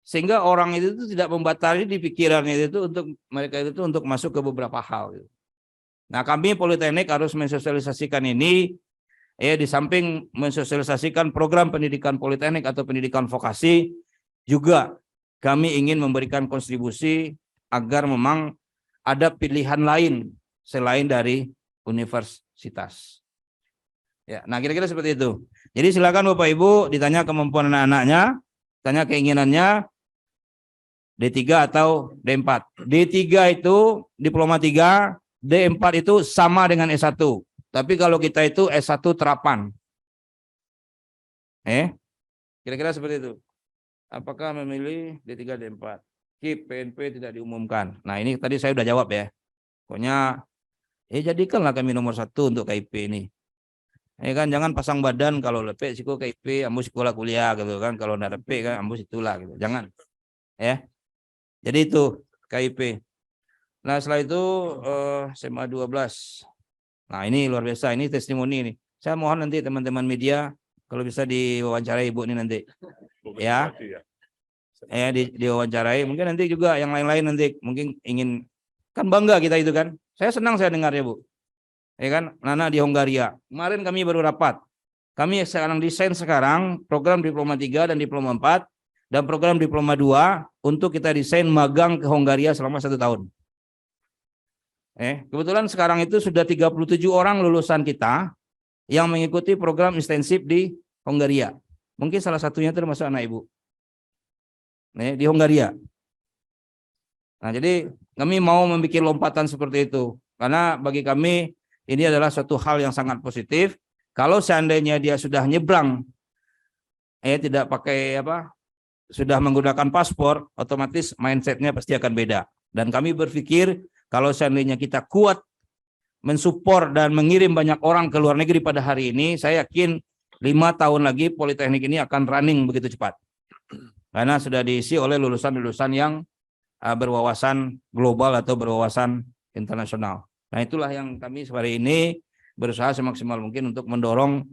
sehingga orang itu tidak membatasi di pikirannya itu untuk mereka itu untuk masuk ke beberapa hal. Gitu. Nah, kami Politeknik harus mensosialisasikan ini, di samping mensosialisasikan program pendidikan politeknik atau pendidikan vokasi, juga kami ingin memberikan kontribusi agar memang ada pilihan lain selain dari universitas. Ya, nah kira-kira seperti itu. Jadi silakan Bapak Ibu ditanya kemampuan anak-anaknya, tanya keinginannya, D3 atau D4. D3 itu diploma 3, D4 itu sama dengan S1. Tapi kalau kita itu S1 terapan. Kira-kira seperti itu. Apakah memilih D3, D4? KIP, PNP tidak diumumkan. Nah, ini tadi saya sudah jawab ya. Pokoknya jadikanlah kami nomor 1 untuk KIP ini. Kan jangan pasang badan kalau lepek siku KIP, ambu sekolah kuliah gitu kan. Kalau enggak lepek kan ambu situlah gitu. Jangan. Ya. Jadi itu KIP. Nah, setelah itu SMA 12. Nah, ini luar biasa, ini testimoni ini. Saya mohon nanti teman-teman media kalau bisa diwawancarai Ibu ini nanti. Ya. Diwawancarai. Mungkin nanti juga yang lain-lain nanti mungkin ingin, kan bangga kita itu kan. Saya senang saya dengar ya, Bu. Ya kan, Nana di Hongaria. Kemarin kami baru rapat. Kami sekarang desain sekarang program diploma 3 dan diploma 4 dan program diploma 2 untuk kita desain magang ke Hongaria selama 1 tahun. Kebetulan sekarang itu sudah 37 orang lulusan kita yang mengikuti program intensif di Hongaria. Mungkin salah satunya termasuk anak Ibu. Di Hongaria. Nah, jadi kami mau membuat lompatan seperti itu. Karena bagi kami ini adalah suatu hal yang sangat positif. Kalau seandainya dia sudah nyebrang, tidak pakai sudah menggunakan paspor, otomatis mindsetnya pasti akan beda. Dan kami berpikir kalau seandainya kita kuat mensupport dan mengirim banyak orang ke luar negeri pada hari ini, saya yakin 5 tahun lagi Politeknik ini akan running begitu cepat. Karena sudah diisi oleh lulusan-lulusan yang berwawasan global atau berwawasan internasional. Nah, itulah yang kami hari ini berusaha semaksimal mungkin untuk mendorong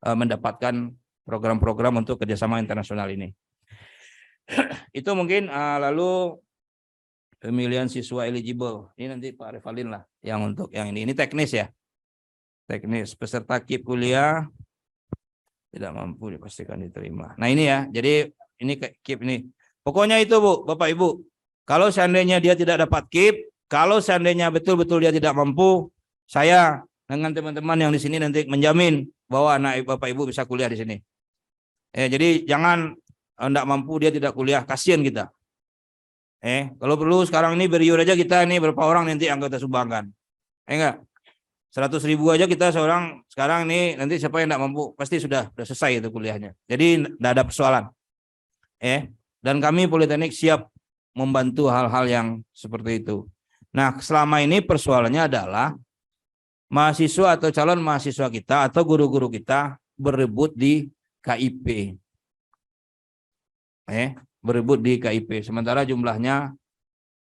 mendapatkan program-program untuk kerjasama internasional ini. Itu mungkin lalu Pemilihan siswa eligible. Ini nanti Pak Revalin lah yang untuk yang ini. Ini teknis ya. Teknis. Peserta KIP kuliah tidak mampu dipastikan diterima. Nah ini ya. Jadi ini KIP ini. Pokoknya itu Bu, Bapak Ibu. Kalau seandainya dia tidak dapat KIP, kalau seandainya betul-betul dia tidak mampu, saya dengan teman-teman yang di sini nanti menjamin bahwa anak Bapak Ibu bisa kuliah di sini. Jadi jangan enggak mampu dia tidak kuliah, kasihan kita. Kalau perlu sekarang ini beriur aja kita ini berapa orang nanti yang kita sumbangkan. Enggak. 100.000 aja kita seorang sekarang ini, nanti siapa yang enggak mampu pasti sudah selesai itu kuliahnya. Jadi enggak ada persoalan. Dan kami Politeknik siap membantu hal-hal yang seperti itu. Nah, selama ini persoalannya adalah mahasiswa atau calon mahasiswa kita atau guru-guru kita berebut di KIP. Berebut di KIP, sementara jumlahnya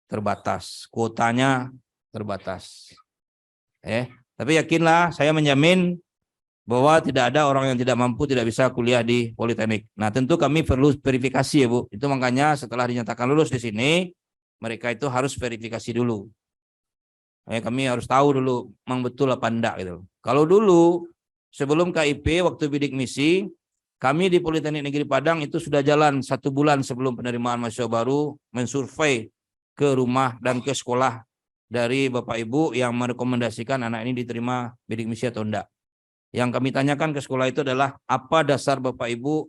terbatas, kuotanya terbatas. Tapi yakinlah, saya menjamin bahwa tidak ada orang yang tidak mampu tidak bisa kuliah di Politeknik. Nah, tentu kami perlu verifikasi ya Bu. Itu makanya setelah dinyatakan lulus di sini, mereka itu harus verifikasi dulu. Kami harus tahu dulu memang betul apa enggak gitu. Kalau dulu sebelum KIP waktu bidik misi, kami di Politeknik Negeri Padang itu sudah jalan 1 bulan sebelum penerimaan mahasiswa baru mensurvei ke rumah dan ke sekolah dari Bapak Ibu yang merekomendasikan anak ini diterima bidik misi atau enggak. Yang kami tanyakan ke sekolah itu adalah apa dasar Bapak Ibu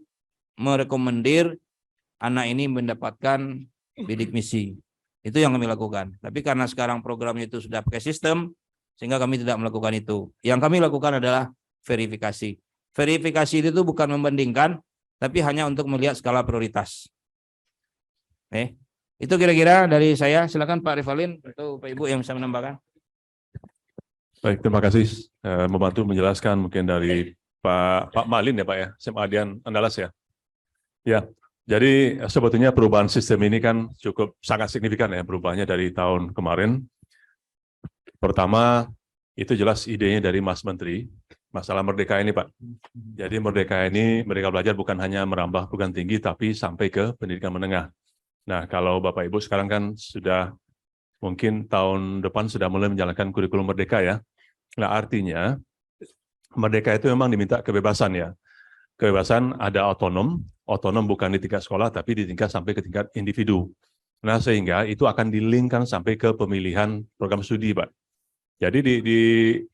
merekomendir anak ini mendapatkan bidik misi. Itu yang kami lakukan. Tapi karena sekarang programnya itu sudah pakai sistem, sehingga kami tidak melakukan itu. Yang kami lakukan adalah verifikasi. Verifikasi itu bukan membandingkan, tapi hanya untuk melihat skala prioritas. Itu kira-kira dari saya. Silakan Pak Revalin atau Pak Ibu yang bisa menambahkan.
Baik, terima kasih membantu menjelaskan mungkin dari Pak Malin ya Pak ya, SMA Dian Andalas ya. Ya, jadi sebetulnya perubahan sistem ini kan cukup sangat signifikan ya perubahannya dari tahun kemarin. Pertama, itu jelas idenya dari Mas Menteri, masalah Merdeka ini Pak. Jadi Merdeka ini, Merdeka Belajar bukan hanya merambah perguruan tinggi, tapi sampai ke pendidikan menengah. Nah, kalau Bapak Ibu sekarang kan sudah mungkin tahun depan sudah mulai menjalankan kurikulum Merdeka ya. Nah, artinya Merdeka itu memang diminta kebebasan ya. Kebebasan ada otonom bukan di tingkat sekolah, tapi di tingkat sampai ke tingkat individu. Nah, sehingga itu akan dilingkan sampai ke pemilihan program studi, Pak. Jadi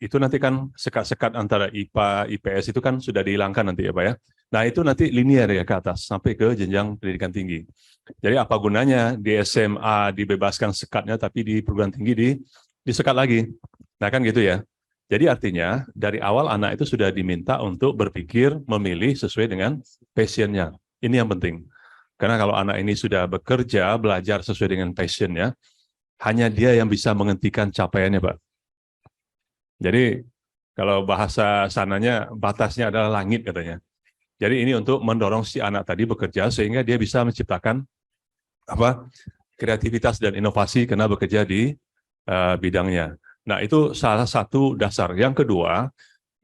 itu nanti kan sekat-sekat antara IPA, IPS itu kan sudah dihilangkan nanti ya Pak ya. Nah itu nanti linear ya ke atas sampai ke jenjang pendidikan tinggi. Jadi apa gunanya di SMA dibebaskan sekatnya tapi di perguruan tinggi disekat lagi. Nah kan gitu ya. Jadi artinya dari awal anak itu sudah diminta untuk berpikir memilih sesuai dengan passion-nya. Ini yang penting. Karena kalau anak ini sudah bekerja, belajar sesuai dengan passion-nya, hanya dia yang bisa menghentikan capaiannya Pak. Jadi kalau bahasa sananya batasnya adalah langit katanya. Jadi ini untuk mendorong si anak tadi bekerja sehingga dia bisa menciptakan kreativitas dan inovasi karena bekerja di bidangnya. Nah itu salah satu dasar. Yang kedua,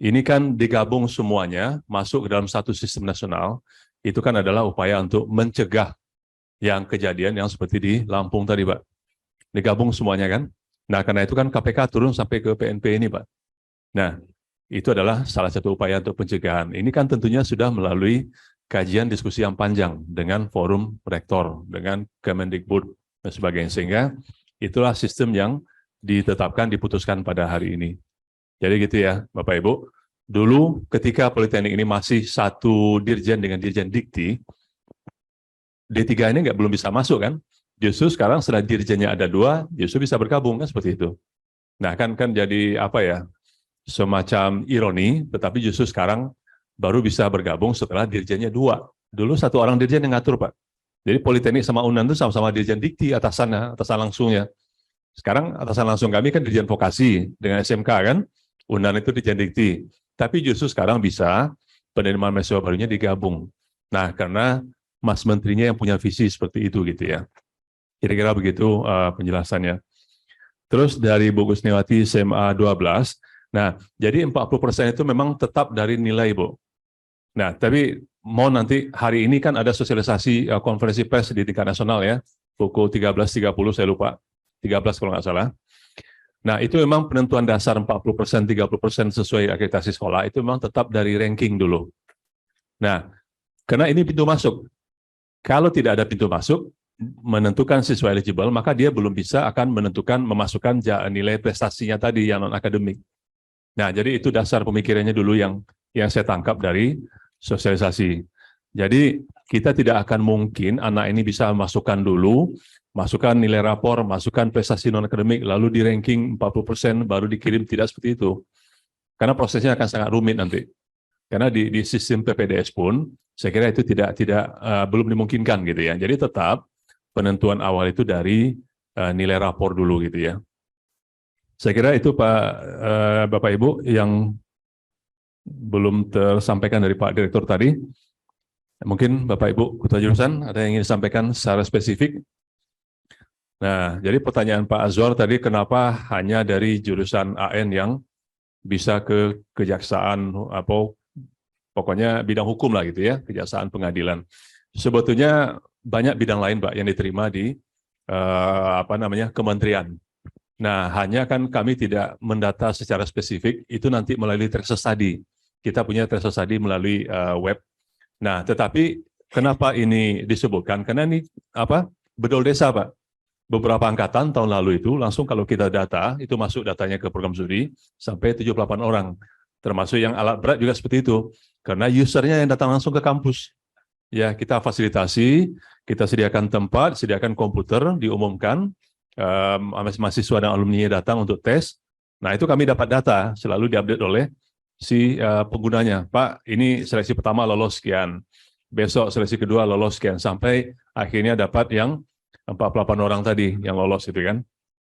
ini kan digabung semuanya masuk ke dalam satu sistem nasional. Itu kan adalah upaya untuk mencegah yang kejadian yang seperti di Lampung tadi Pak. Digabung semuanya kan. Nah, karena itu kan KPK turun sampai ke PNP ini, Pak. Nah, itu adalah salah satu upaya untuk pencegahan. Ini kan tentunya sudah melalui kajian diskusi yang panjang dengan forum rektor, dengan Kemendikbud, dan sebagainya. Sehingga itulah sistem yang ditetapkan, diputuskan pada hari ini. Jadi gitu ya, Bapak Ibu. Dulu ketika Politeknik ini masih satu dirjen dengan dirjen dikti, D3 ini belum bisa masuk kan? Justru sekarang setelah dirjennya ada 2, justru bisa bergabung kan seperti itu. Nah kan jadi apa ya, semacam ironi, tetapi justru sekarang baru bisa bergabung setelah dirjennya 2. Dulu satu orang dirjen yang ngatur Pak. Jadi Politeknik sama UNAN itu sama-sama dirjen dikti atasan langsungnya. Sekarang atasan langsung kami kan dirjen vokasi dengan SMK kan, UNAN itu dirjen dikti. Tapi justru sekarang bisa penerimaan mahasiswa barunya digabung. Nah karena Mas Menterinya yang punya visi seperti itu gitu ya. Kira-kira begitu penjelasannya. Terus dari Bu Gusniawati SMA 12, nah jadi 40% itu memang tetap dari nilai Bu. Nah tapi mau nanti hari ini kan ada sosialisasi konferensi pers di tingkat nasional ya, pukul 13.30 saya lupa, 13 kalau nggak salah. Nah, itu memang penentuan dasar 40%, 30% sesuai akreditasi sekolah, itu memang tetap dari ranking dulu. Nah, karena ini pintu masuk. Kalau tidak ada pintu masuk, menentukan siswa eligible, maka dia belum bisa akan menentukan, memasukkan nilai prestasinya tadi yang non-akademik. Nah, jadi itu dasar pemikirannya dulu yang saya tangkap dari sosialisasi. Jadi, kita tidak akan mungkin anak ini bisa masukkan dulu, masukkan nilai rapor, masukkan prestasi non-akademik, lalu di ranking 40%, baru dikirim, tidak seperti itu. Karena prosesnya akan sangat rumit nanti. Karena di sistem PPDS pun, saya kira itu belum dimungkinkan gitu ya. Jadi tetap penentuan awal itu dari nilai rapor dulu gitu ya. Saya kira itu Bapak Ibu yang belum tersampaikan dari Pak Direktur tadi. Mungkin Bapak Ibu Ketua Jurusan ada yang ingin disampaikan secara spesifik. Nah, jadi pertanyaan Pak Azwar tadi, kenapa hanya dari jurusan AN yang bisa ke kejaksaan, pokoknya bidang hukum lah gitu ya, kejaksaan pengadilan. Sebetulnya banyak bidang lain Pak yang diterima di kementerian. Nah, hanya kan kami tidak mendata secara spesifik, itu nanti melalui Tracer Study. Kita punya Tracer Study melalui web. Nah, tetapi kenapa ini disebutkan? Karena ini bedol desa Pak. Beberapa angkatan tahun lalu itu langsung kalau kita data, itu masuk datanya ke program studi sampai 78 orang. Termasuk yang alat berat juga seperti itu. Karena usernya yang datang langsung ke kampus. Ya, kita fasilitasi, kita sediakan tempat, sediakan komputer, diumumkan, mahasiswa dan alumni datang untuk tes. Nah, itu kami dapat data, selalu diupdate oleh si penggunanya. Pak, ini seleksi pertama lolos sekian. Besok seleksi kedua lolos sekian. Sampai akhirnya dapat yang 48 orang tadi yang lolos itu kan.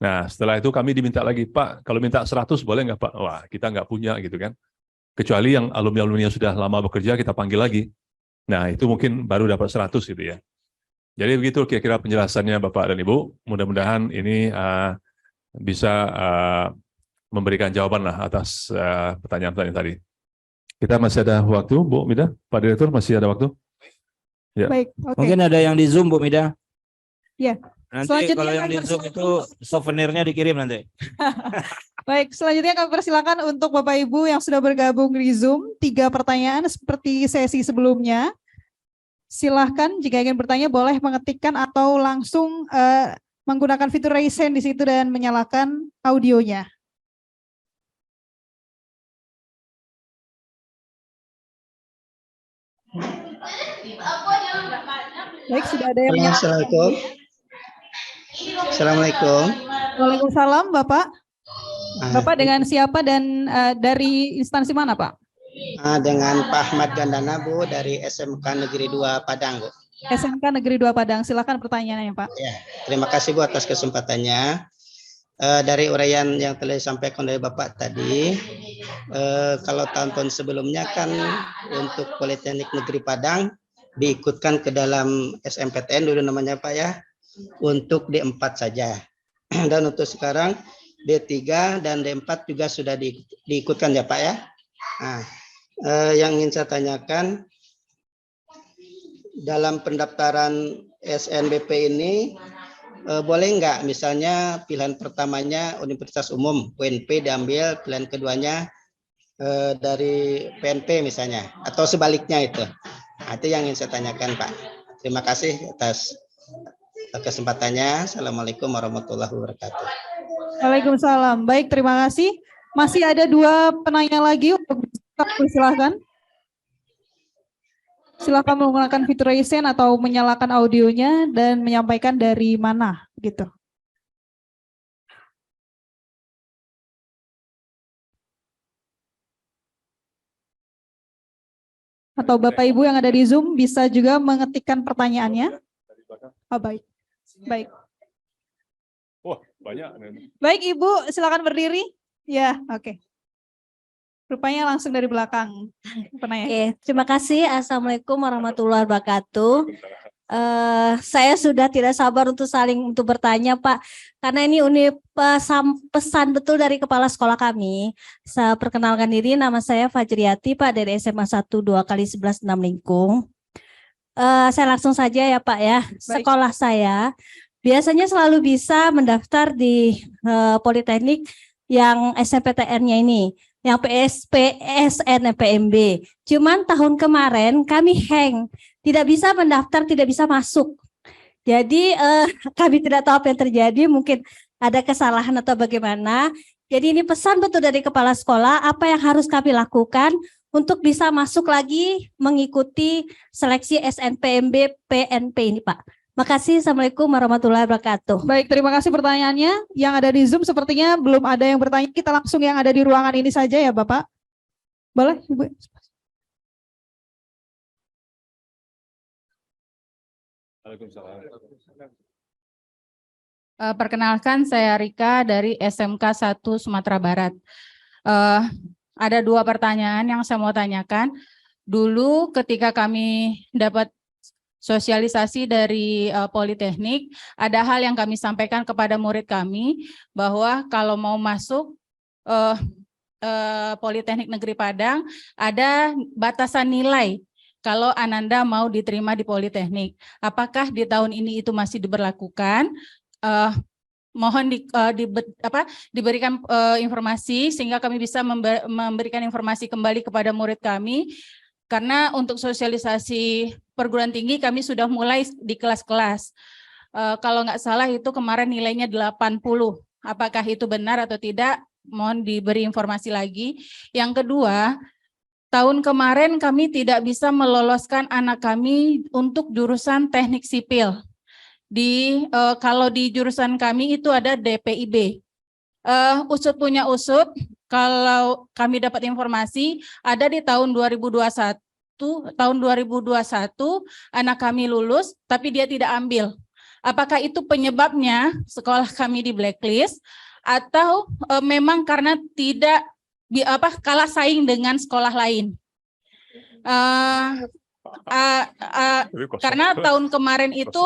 Nah, setelah itu kami diminta lagi, Pak, kalau minta 100 boleh nggak Pak? Wah, kita nggak punya gitu kan. Kecuali yang alumni-alumni yang sudah lama bekerja, kita panggil lagi. Nah, itu mungkin baru dapat 100 gitu ya. Jadi begitu kira-kira penjelasannya Bapak dan Ibu. Mudah-mudahan ini bisa memberikan jawaban lah atas pertanyaan-pertanyaan tadi. Kita masih ada waktu, Bu Mida? Pak Direktur masih ada waktu? Ya.
Baik, oke.
Mungkin ada yang di Zoom Bu Mida.
Ya.
Nanti
Selanjutnya
kalau yang di Zoom itu souvenirnya dikirim nanti.
Baik, selanjutnya kami persilakan untuk Bapak Ibu yang sudah bergabung di Zoom, 3 pertanyaan seperti sesi sebelumnya. Silahkan jika ingin bertanya boleh mengetikkan atau langsung menggunakan fitur raise hand di situ dan menyalakan audionya. Baik, sudah ada yang menyalakan.
Assalamualaikum. Assalamualaikum.
Waalaikumsalam, Bapak. Bapak dengan siapa dan dari instansi mana, Pak?
Dengan Pak Ahmad Gandana, Bu, dari SMK Negeri 2 Padang, Bu.
SMK Negeri 2 Padang. Silakan pertanyaannya, Pak.
Ya, terima kasih Bu atas kesempatannya. Dari uraian yang telah disampaikan dari Bapak tadi, kalau tahun-tahun sebelumnya kan untuk Politeknik Negeri Padang diikutkan ke dalam SMPTN dulu namanya Pak ya, untuk D4 saja. Dan untuk sekarang D3 dan D4 juga sudah diikutkan ya Pak ya. Nah, yang ingin saya tanyakan, dalam pendaftaran SNBP ini boleh nggak misalnya pilihan pertamanya Universitas Umum UNP diambil, pilihan keduanya dari PNP misalnya, atau sebaliknya itu. Nah, itu yang ingin saya tanyakan Pak. Terima kasih atas kesempatannya. Assalamualaikum warahmatullahi wabarakatuh.
Waalaikumsalam. Baik, terima kasih. Masih ada 2 penanya lagi untuk silakan. Silakan menggunakan fitur raise hand atau menyalakan audionya dan menyampaikan dari mana gitu. Atau Bapak Ibu yang ada di Zoom bisa juga mengetikkan pertanyaannya. Oh, baik. Baik.
Wah, banyak.
Baik, Ibu, silakan berdiri. Ya, oke. Rupanya langsung dari belakang penanya.
Oke, terima kasih. Assalamualaikum warahmatullahi wabarakatuh. Saya sudah tidak sabar untuk bertanya Pak, karena ini pesan betul dari kepala sekolah kami. Saya perkenalkan diri, nama saya Fajriati Pak, dari SMA 1 2x11 6 Lingkung. Saya langsung saja ya Pak ya. Sekolah saya biasanya selalu bisa mendaftar di Politeknik yang SNPTN-nya ini, yang PSP, SNPMB. Cuman tahun kemarin kami hang, tidak bisa mendaftar, tidak bisa masuk. Jadi kami tidak tahu apa yang terjadi, mungkin ada kesalahan atau bagaimana. Jadi ini pesan betul dari kepala sekolah, apa yang harus kami lakukan untuk bisa masuk lagi mengikuti seleksi SNPMB PNP ini, Pak. Makasih. Assalamualaikum warahmatullahi wabarakatuh.
Baik, terima kasih pertanyaannya. Yang ada di Zoom sepertinya belum ada yang bertanya. Kita langsung yang ada di ruangan ini saja ya Bapak. Boleh Ibu?
Perkenalkan, saya Rika dari SMK 1 Sumatera Barat. Ada 2 pertanyaan yang saya mau tanyakan. Dulu ketika kami dapat sosialisasi dari Politeknik, ada hal yang kami sampaikan kepada murid kami bahwa kalau mau masuk Politeknik Negeri Padang ada batasan nilai kalau Ananda mau diterima di Politeknik. Apakah di tahun ini itu masih diberlakukan? Mohon diberikan informasi sehingga kami bisa memberikan informasi kembali kepada murid kami, karena untuk sosialisasi perguruan tinggi kami sudah mulai di kelas-kelas. Kalau nggak salah itu kemarin nilainya 80. Apakah itu benar atau tidak? Mohon diberi informasi lagi. Yang kedua, tahun kemarin kami tidak bisa meloloskan anak kami untuk jurusan teknik sipil. Kalau di jurusan kami itu ada DPIB. Usut punya usut, kalau kami dapat informasi ada di tahun 2021 anak kami lulus tapi dia tidak ambil. Apakah itu penyebabnya sekolah kami di blacklist atau memang karena tidak kalah saing dengan sekolah lain? Karena tahun kemarin itu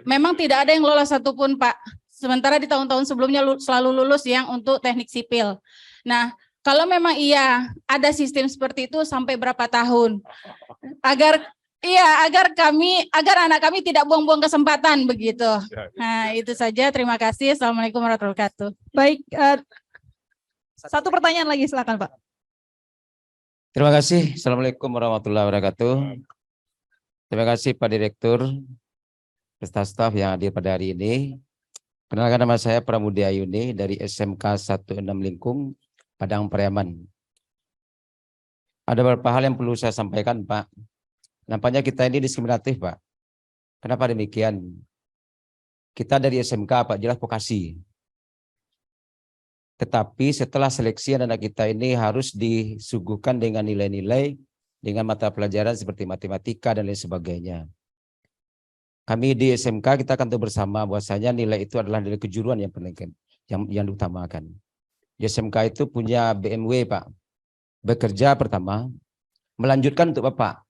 memang tidak ada yang lolos satupun, Pak. Sementara di tahun-tahun sebelumnya selalu lulus yang untuk teknik sipil. Nah, kalau memang iya ada sistem seperti itu sampai berapa tahun? Agar anak kami tidak buang-buang kesempatan begitu. Nah, itu saja. Terima kasih. Assalamualaikum warahmatullahi wabarakatuh.
Baik, satu pertanyaan lagi silakan Pak.
Terima kasih. Assalamualaikum warahmatullahi wabarakatuh. Terima kasih Pak Direktur, beserta staf yang hadir pada hari ini. Kenalkan, nama saya Pramudia Yuni dari SMK 16 Lingkung, Padang Pariaman. Ada beberapa hal yang perlu saya sampaikan, Pak. Nampaknya kita ini diskriminatif, Pak. Kenapa demikian? Kita dari SMK, Pak, jelas vokasi. Tetapi setelah seleksi anak kita ini harus disuguhkan dengan nilai-nilai, dengan mata pelajaran seperti matematika dan lain sebagainya. Kami di SMK kita akan tahu bersama bahwasanya nilai itu adalah nilai kejuruan yang penting, yang diutamakan. Di SMK itu punya BMW, Pak. Bekerja pertama, melanjutkan untuk Bapak,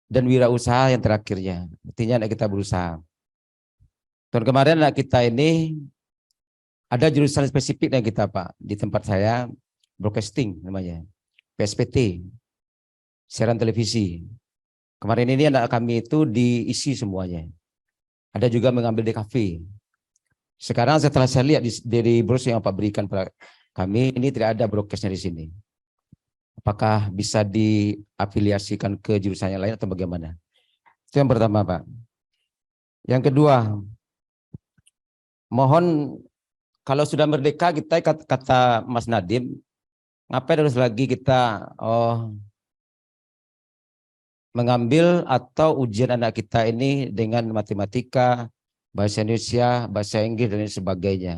dan wirausaha yang terakhirnya. Artinya anak kita berusaha. Tahun kemarin anak kita ini ada jurusan spesifik yang kita, Pak, di tempat saya, broadcasting namanya, PSPT, siaran televisi. Kemarin ini anak kami itu diisi semuanya. Ada juga mengambil DKV. Sekarang setelah saya lihat dari brosur yang Pak berikan pada kami, ini tidak ada broadcastnya di sini. Apakah bisa diafiliasikan ke jurusan yang lain atau bagaimana? Itu yang pertama, Pak. Yang kedua, mohon kalau sudah merdeka kita, kata Mas Nadiem, ngapain harus lagi kita mengambil atau ujian anak kita ini dengan matematika, bahasa Indonesia, bahasa Inggris dan lain sebagainya.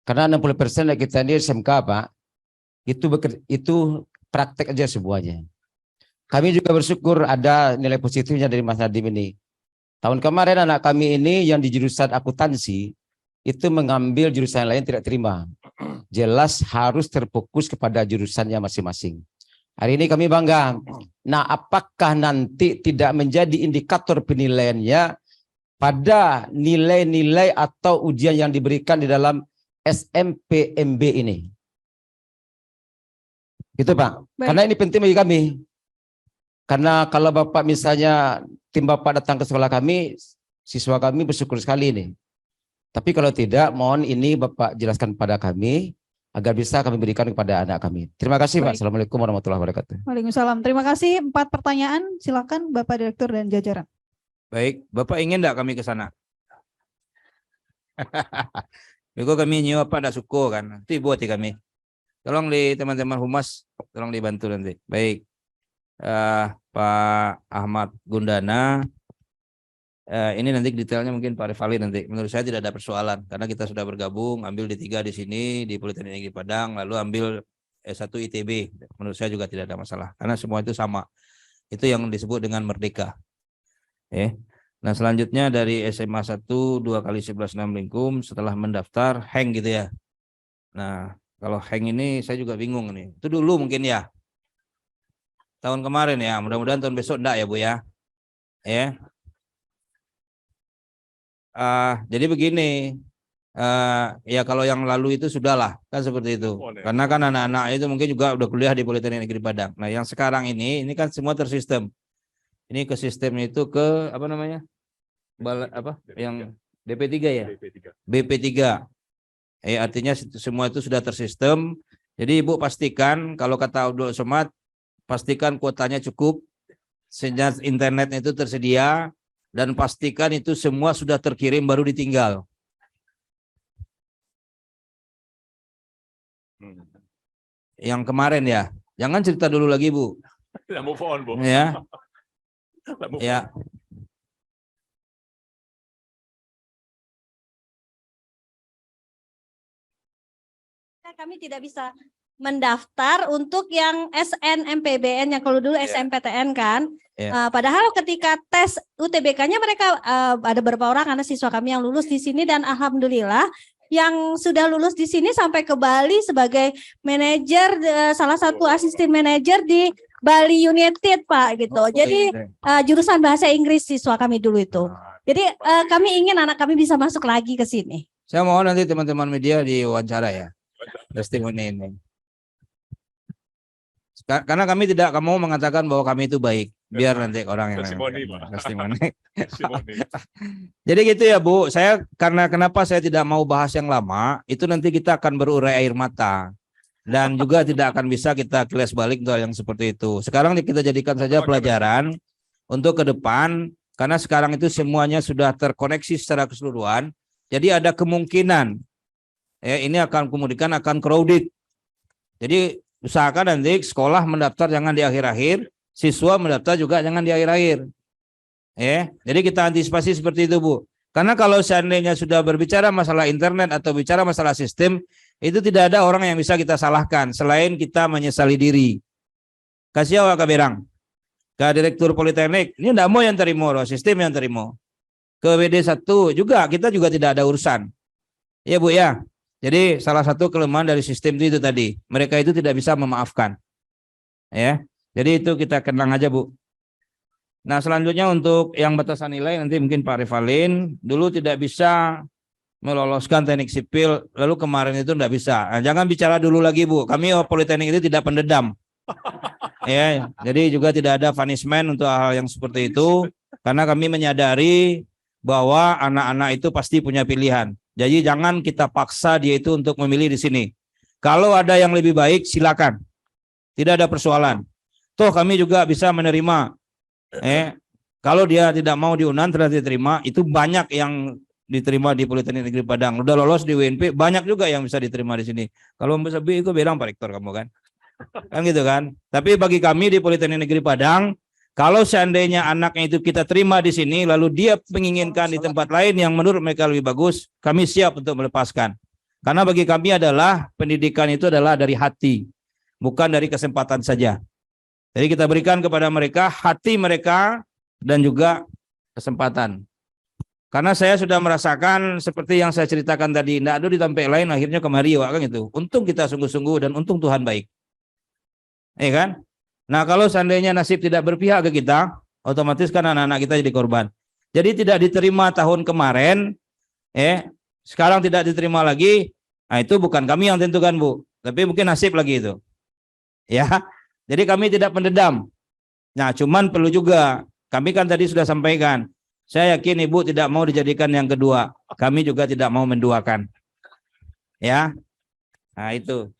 Karena 60% anak kita ini SMK, Pak, itu praktek aja semuanya. Kami juga bersyukur ada nilai positifnya dari Mas Nadiem ini. Tahun kemarin anak kami ini yang di jurusan akuntansi itu mengambil jurusan lain tidak terima. Jelas harus terfokus kepada jurusannya masing-masing. Hari ini kami bangga. Nah, apakah nanti tidak menjadi indikator penilaiannya pada nilai-nilai atau ujian yang diberikan di dalam SNPMB ini? Itu, Pak.
Baik.
Karena ini penting bagi kami. Karena kalau Bapak misalnya tim Bapak datang ke sekolah kami, siswa kami bersyukur sekali nih. Tapi kalau tidak, mohon ini Bapak jelaskan kepada kami agar bisa kami berikan kepada anak kami. Terima kasih Pak.
Baik.
Assalamualaikum warahmatullahi wabarakatuh.
Waalaikumsalam. Terima kasih. 4 pertanyaan. Silakan Bapak Direktur dan jajaran.
Baik, Bapak ingin enggak kami ke sana? Bego kami nyiwa apa enggak suko kan. Nanti buat kami. Tolong di teman-teman humas, tolong dibantu nanti. Baik. Pak Ahmad Gundana. Ini nanti detailnya mungkin Pak Rifali nanti. Menurut saya tidak ada persoalan karena kita sudah bergabung, ambil D3 di sini di Politeknik Negeri Padang, lalu ambil S1 ITB. Menurut saya juga tidak ada masalah karena semua itu sama. Itu yang disebut dengan merdeka. Nah, selanjutnya dari SMA 1 2 kali 11 6 lingkum setelah mendaftar hang gitu ya. Nah, kalau hang ini saya juga bingung nih. Itu dulu mungkin ya. Tahun kemarin ya, mudah-mudahan tahun besok enggak ya, Bu ya. Jadi begini, ya kalau yang lalu itu sudahlah kan seperti itu. Karena kan anak-anak itu mungkin juga udah kuliah di Politeknik Negeri Padang. Nah, yang sekarang ini kan semua tersistem. Ini ke sistemnya itu ke apa namanya? Yang BP3 ya? BP3. Artinya semua itu sudah tersistem. Jadi Ibu pastikan kalau kata Abdul Somad, pastikan kuotanya cukup, sinyal internetnya itu tersedia, dan pastikan itu semua sudah terkirim baru ditinggal. Yang kemarin ya, jangan cerita dulu lagi Bu.
Move on, Bu.
Ya. Ya.
Kami tidak bisa mendaftar untuk yang SNMPBN yang kalau dulu SMPTN kan. Padahal ketika tes UTBK-nya mereka ada beberapa orang karena siswa kami yang lulus di sini dan alhamdulillah yang sudah lulus di sini sampai ke Bali sebagai manajer salah satu asisten manajer di Bali United Pak gitu. Jadi jurusan bahasa Inggris siswa kami dulu itu. Jadi kami ingin anak kami bisa masuk lagi ke sini.
Saya mohon nanti teman-teman media diwawancara ya. Testimoni ini. Karena kami tidak mau mengatakan bahwa kami itu baik. Biar nanti orang yang testimoni. Jadi gitu ya Bu. Kenapa saya tidak mau bahas yang lama, itu nanti kita akan berurai air mata. Dan juga tidak akan bisa kita kilas balik untuk yang seperti itu. Sekarang kita jadikan saja pelajaran untuk ke depan, karena sekarang itu semuanya sudah terkoneksi secara keseluruhan. Jadi ada kemungkinan ini akan kemudian akan crowded. Jadi usahakan nanti sekolah mendaftar jangan di akhir-akhir, siswa mendaftar juga jangan di akhir-akhir. Jadi kita antisipasi seperti itu Bu. Karena kalau seandainya sudah berbicara masalah internet atau bicara masalah sistem, itu tidak ada orang yang bisa kita salahkan selain kita menyesali diri. Kasih awak kaberang ke Direktur Politeknik, ini tidak mau yang terima, sistem yang terima. Ke WD1 juga kita juga tidak ada urusan. Ya Bu ya. Jadi salah satu kelemahan dari sistem itu tadi, mereka itu tidak bisa memaafkan. Jadi itu kita kenang aja Bu. Nah selanjutnya untuk yang batasan nilai nanti mungkin Pak Rivalin dulu tidak bisa meloloskan teknik sipil, lalu kemarin itu tidak bisa. Nah, jangan bicara dulu lagi Bu, kami Politeknik itu tidak pendendam. Jadi juga tidak ada punishment untuk hal yang seperti itu, karena kami menyadari bahwa anak-anak itu pasti punya pilihan. Jadi jangan kita paksa dia itu untuk memilih di sini. Kalau ada yang lebih baik silakan, tidak ada persoalan. Toh kami juga bisa menerima. Kalau dia tidak mau di UNAN tidak diterima, itu banyak yang diterima di Politeknik Negeri Padang. Udah lolos di UNP, banyak juga yang bisa diterima di sini. Kalau Mbak itu bilang Pak Rektor kamu kan. Kan gitu kan. Tapi bagi kami di Politeknik Negeri Padang, kalau seandainya anaknya itu kita terima di sini, lalu dia menginginkan di tempat lain yang menurut mereka lebih bagus, kami siap untuk melepaskan. Karena bagi kami adalah pendidikan itu adalah dari hati, bukan dari kesempatan saja. Jadi kita berikan kepada mereka hati mereka dan juga kesempatan. Karena saya sudah merasakan seperti yang saya ceritakan tadi, tidak ada di tempat lain akhirnya kemari kan itu. Untung kita sungguh-sungguh dan untung Tuhan baik. Kan? Nah kalau seandainya nasib tidak berpihak ke kita, otomatis kan anak-anak kita jadi korban. Jadi tidak diterima tahun kemarin, sekarang tidak diterima lagi, nah itu bukan kami yang tentukan Bu, tapi mungkin nasib lagi itu. Jadi kami tidak pendendam. Nah cuman perlu juga, kami kan tadi sudah sampaikan, Saya yakin Ibu tidak mau dijadikan yang kedua. Kami juga tidak mau menduakan. Ya. Nah, itu.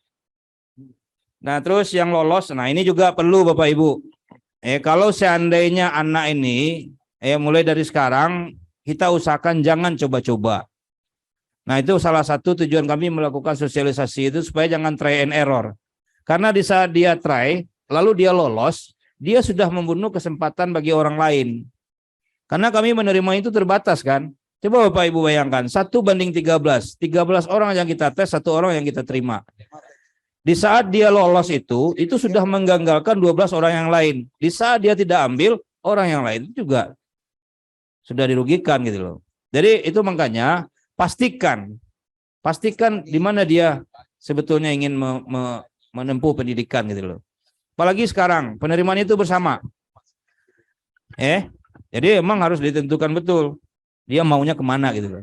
Nah, terus yang lolos, nah ini juga perlu Bapak Ibu. Kalau seandainya anak ini, mulai dari sekarang, kita usahakan jangan coba-coba. Nah, itu salah satu tujuan kami melakukan sosialisasi itu supaya jangan try and error. Karena di saat dia try, lalu dia lolos, dia sudah membunuh kesempatan bagi orang lain. Karena kami menerima itu terbatas kan. Coba Bapak Ibu bayangkan, 1:13. 13 orang yang kita tes, 1 orang yang kita terima. Di saat dia lolos itu sudah mengganggalkan 12 orang yang lain. Di saat dia tidak ambil, orang yang lain juga sudah dirugikan gitu loh. Jadi itu makanya pastikan di mana dia sebetulnya ingin menempuh pendidikan gitu loh. Apalagi sekarang penerimaan itu bersama. Jadi emang harus ditentukan betul dia maunya kemana gitu loh.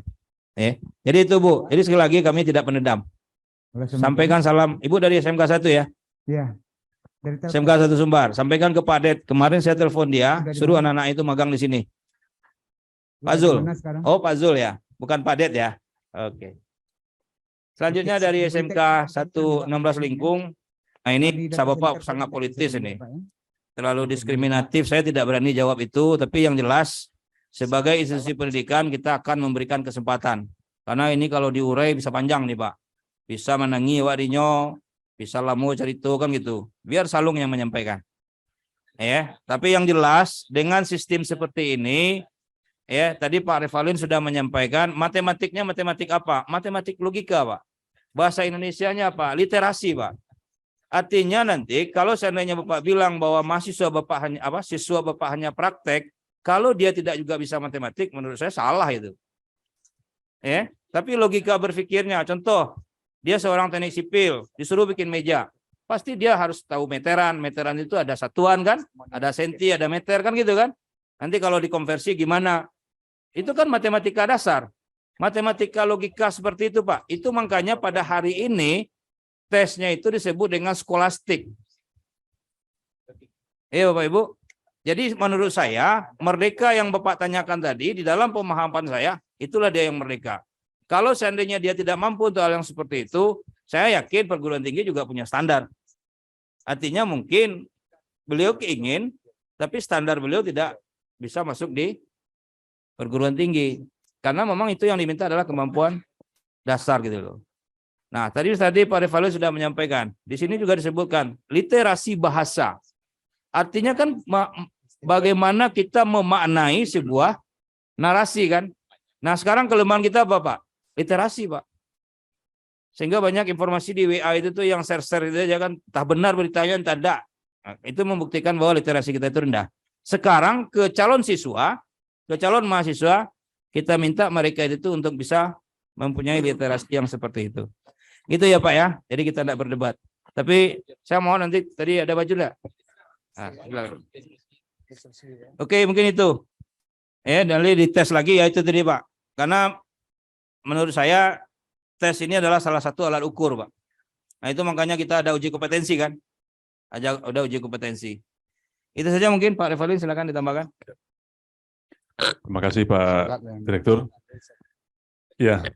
Jadi itu Bu. Jadi sekali lagi kami tidak penedam. Sampaikan salam. Ibu dari SMK 1 ya?
Iya.
SMK 1 Sumbar. Sampaikan ke Pak Det. Kemarin saya telepon dia, suruh anak-anak itu magang di sini. Pak Zul. Oh, Pak Zul ya. Bukan Pak Det ya. Oke. Selanjutnya dari SMK 1 16 Lingkung. Nah, ini sahabat Bapak sangat politis ini. Terlalu diskriminatif, saya tidak berani jawab itu, tapi yang jelas sebagai institusi pendidikan kita akan memberikan kesempatan. Karena ini kalau diurai bisa panjang nih Pak. Bisa menangi wadinya, bisa lamu cerita kan gitu. Biar Salung yang menyampaikan. Tapi yang jelas dengan sistem seperti ini, tadi Pak Revalin sudah menyampaikan matematiknya matematik apa? Matematik logika Pak. Bahasa Indonesianya apa? Literasi Pak. Artinya nanti kalau seandainya Bapak bilang bahwa siswa Bapak hanya praktek, kalau dia tidak juga bisa matematik, menurut saya salah itu. Tapi logika berpikirnya, contoh, dia seorang teknik sipil, disuruh bikin meja, pasti dia harus tahu meteran. Meteran itu ada satuan kan, ada senti, ada meter kan gitu kan. Nanti kalau dikonversi gimana? Itu kan matematika dasar. Matematika logika seperti itu Pak. Itu makanya pada hari ini tesnya itu disebut dengan skolastik. Bapak Ibu. Jadi menurut saya, merdeka yang Bapak tanyakan tadi, di dalam pemahaman saya, itulah dia yang merdeka. Kalau seandainya dia tidak mampu untuk hal yang seperti itu, saya yakin perguruan tinggi juga punya standar. Artinya mungkin beliau keingin, tapi standar beliau tidak bisa masuk di perguruan tinggi. Karena memang itu yang diminta adalah kemampuan dasar gitu loh. Nah, tadi Pak Revalin sudah menyampaikan, di sini juga disebutkan literasi bahasa. Artinya kan bagaimana kita memaknai sebuah narasi kan. Nah, sekarang kelemahan kita apa Pak? Literasi Pak. Sehingga banyak informasi di WA itu tuh yang share-share itu aja kan, entah benar beritanya entah tidak. Nah, itu membuktikan bahwa literasi kita itu rendah. Sekarang ke calon mahasiswa, kita minta mereka itu untuk bisa mempunyai literasi yang seperti itu. Gitu ya Pak ya. Jadi kita tidak berdebat. Tapi saya mohon nanti tadi ada baju enggak? Oke, mungkin itu. Nanti dites lagi ya itu tadi Pak. Karena menurut saya tes ini adalah salah satu alat ukur Pak. Nah itu makanya kita ada uji kompetensi kan. Ada uji kompetensi. Itu saja mungkin Pak Revalin, silakan ditambahkan.
Terima kasih Pak Direktur. Ya.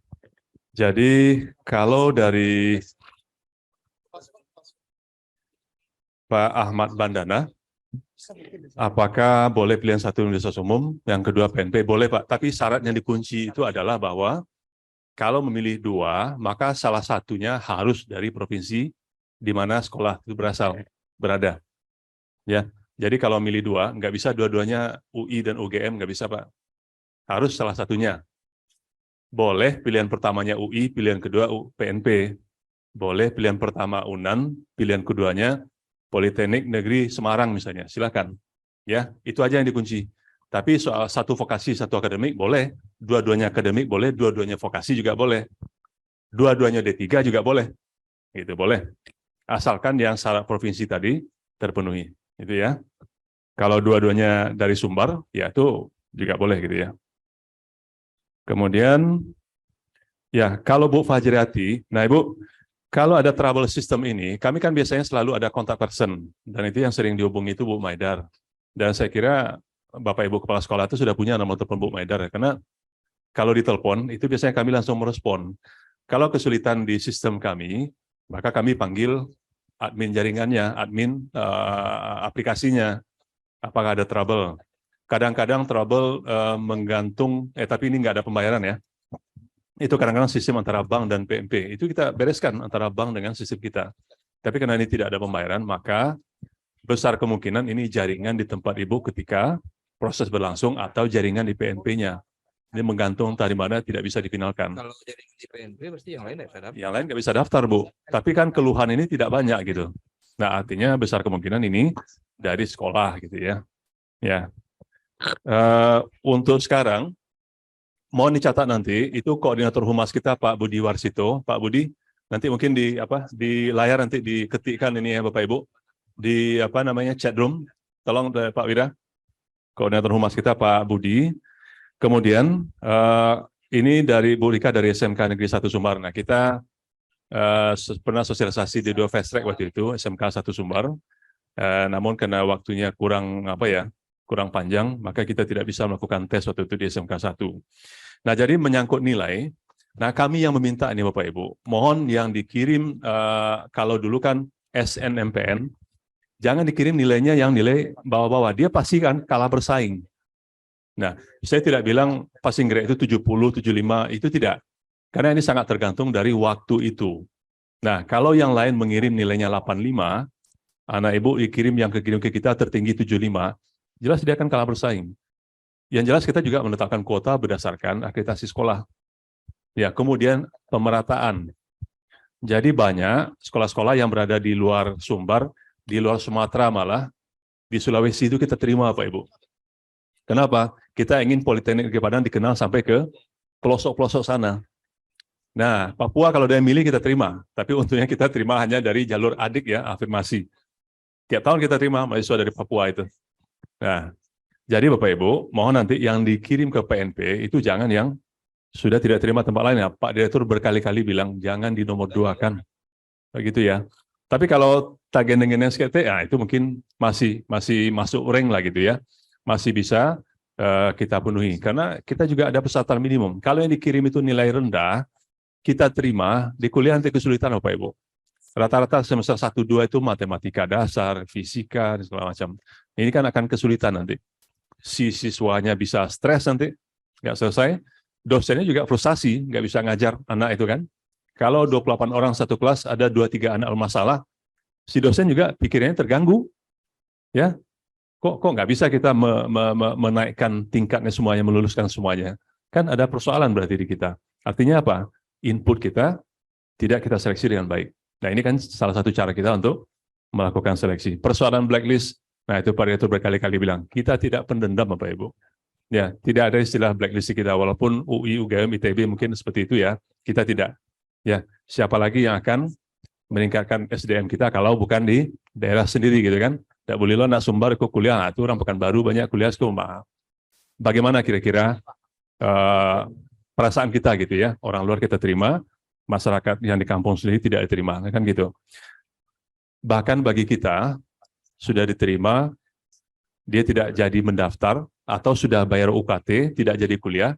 Jadi kalau dari Pak Ahmad Bandana, apakah boleh pilihan satu universitas umum, yang kedua PNP? Boleh Pak, tapi syarat yang dikunci itu adalah bahwa kalau memilih dua, maka salah satunya harus dari provinsi di mana sekolah itu berada. Ya, jadi kalau milih dua, nggak bisa dua-duanya UI dan UGM, nggak bisa Pak. Harus salah satunya. Boleh pilihan pertamanya UI, pilihan kedua PNP. Boleh pilihan pertama UNAN, pilihan keduanya Politeknik Negeri Semarang misalnya. Silakan. Ya, itu aja yang dikunci. Tapi soal satu vokasi, satu akademik boleh. Dua-duanya akademik boleh, dua-duanya vokasi juga boleh. Dua-duanya D3 juga boleh. Itu boleh. Asalkan yang syarat provinsi tadi terpenuhi. Itu ya. Kalau dua-duanya dari Sumbar, ya itu juga boleh gitu ya. Kemudian, ya kalau Bu Fajriati, nah Ibu, kalau ada trouble system ini, kami kan biasanya selalu ada contact person, dan itu yang sering dihubungi itu Bu Maidar. Dan saya kira Bapak Ibu Kepala Sekolah itu sudah punya nomor telepon Bu Maidar ya, karena kalau ditelepon itu biasanya kami langsung merespon. Kalau kesulitan di sistem kami, maka kami panggil admin jaringannya, admin aplikasinya, apakah ada trouble. Kadang-kadang trouble menggantung, tapi ini nggak ada pembayaran ya. Itu kadang-kadang sistem antara bank dan PMP. Itu kita bereskan antara bank dengan sistem kita. Tapi karena ini tidak ada pembayaran, maka besar kemungkinan ini jaringan di tempat Ibu ketika proses berlangsung atau jaringan di PNP-nya. Ini menggantung dari mana tidak bisa difinalkan.
Kalau jaringan di PNP pasti yang lain nggak bisa daftar.
Yang lain nggak bisa daftar, Bu. Tapi kan keluhan ini tidak banyak gitu. Nah, artinya besar kemungkinan ini dari sekolah gitu ya. Ya. Untuk sekarang, mohon dicatat nanti, itu koordinator humas kita Pak Budi Warsito. Pak Budi, nanti mungkin di layar nanti diketikkan ini ya Bapak Ibu. Di chat room, tolong Pak Wira, koordinator humas kita Pak Budi. Kemudian ini dari Bu Rika dari SMK Negeri 1 Sumbar. Nah, kita pernah sosialisasi di 2 fast track waktu itu SMK 1 Sumbar. Namun karena waktunya kurang panjang, maka kita tidak bisa melakukan tes waktu itu di SMK 1. Nah, jadi menyangkut nilai. Nah, kami yang meminta ini Bapak Ibu, mohon yang dikirim kalau dulu kan SNMPN, jangan dikirim nilainya yang nilai bawah-bawah. Dia pasti kan kalah bersaing. Nah, saya tidak bilang passing grade itu 70, 75, itu tidak. Karena ini sangat tergantung dari waktu itu. Nah, kalau yang lain mengirim nilainya 85, anak Ibu dikirim yang kirim ke kita tertinggi 75, jelas dia akan kalah bersaing. Yang jelas kita juga menetapkan kuota berdasarkan akreditasi sekolah. Ya, kemudian pemerataan. Jadi banyak sekolah-sekolah yang berada di luar Sumbar, di luar Sumatera malah, di Sulawesi itu kita terima Pak Ibu. Kenapa? Kita ingin Politeknik Negeri Padang dikenal sampai ke pelosok-pelosok sana. Nah, Papua kalau dia milih kita terima, tapi untungnya kita terima hanya dari jalur adik ya, afirmasi. Tiap tahun kita terima mahasiswa dari Papua itu. Nah, jadi Bapak Ibu, mohon nanti yang dikirim ke PNP itu jangan yang sudah tidak terima tempat lain ya. Pak Direktur berkali-kali bilang jangan di nomor 2 kan. Begitu ya. Tapi kalau tagihan dengan SKT, ya itu mungkin masih masuk rank lah gitu ya. Masih bisa kita penuhi. Karena kita juga ada peserta minimum. Kalau yang dikirim itu nilai rendah, kita terima, di kuliah nanti kesulitan Bapak Ibu. Rata-rata semester 1-2 itu matematika dasar, fisika, dan segala macam. Ini kan akan kesulitan nanti. Si siswanya bisa stres nanti, nggak selesai. Dosennya juga frustasi, nggak bisa ngajar anak itu kan. Kalau 28 orang satu kelas, ada 2-3 anak bermasalah, si dosen juga pikirannya terganggu. Ya, kok nggak bisa kita menaikkan tingkatnya semuanya, meluluskan semuanya. Kan ada persoalan berarti di kita. Artinya apa? Input kita tidak kita seleksi dengan baik. Nah, ini kan salah satu cara kita untuk melakukan seleksi. Persoalan blacklist, nah itu Pak Direktur berkali-kali bilang, kita tidak pendendam Bapak Ibu. Ya, tidak ada istilah blacklist kita, walaupun UI, UGM, ITB mungkin seperti itu ya, kita tidak. Ya, siapa lagi yang akan meningkatkan SDM kita kalau bukan di daerah sendiri gitu kan? Tidak boleh lo nak Sumbar ikut kuliah, nah, itu orang Pekanbaru banyak kuliah sekolah. Bagaimana kira-kira perasaan kita gitu ya? Orang luar kita terima, masyarakat yang di kampung sendiri tidak diterima, kan gitu. Bahkan bagi kita sudah diterima, dia tidak jadi mendaftar atau sudah bayar UKT, tidak jadi kuliah,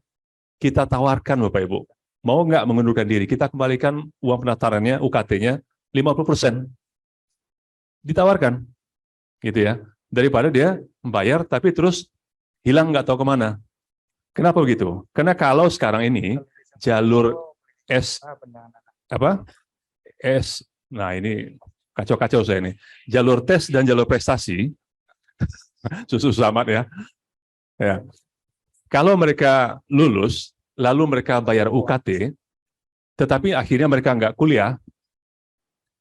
kita tawarkan Bapak Ibu, mau nggak mengundurkan diri, kita kembalikan uang pendaftarannya, UKT-nya 50%. Ditawarkan, gitu ya. Daripada dia membayar tapi terus hilang nggak tahu kemana. Kenapa begitu? Karena kalau sekarang ini jalur nah ini kacau-kacau saya ini. Jalur tes dan jalur prestasi, susah amat ya. Ya. Kalau mereka lulus, lalu mereka bayar UKT, tetapi akhirnya mereka nggak kuliah,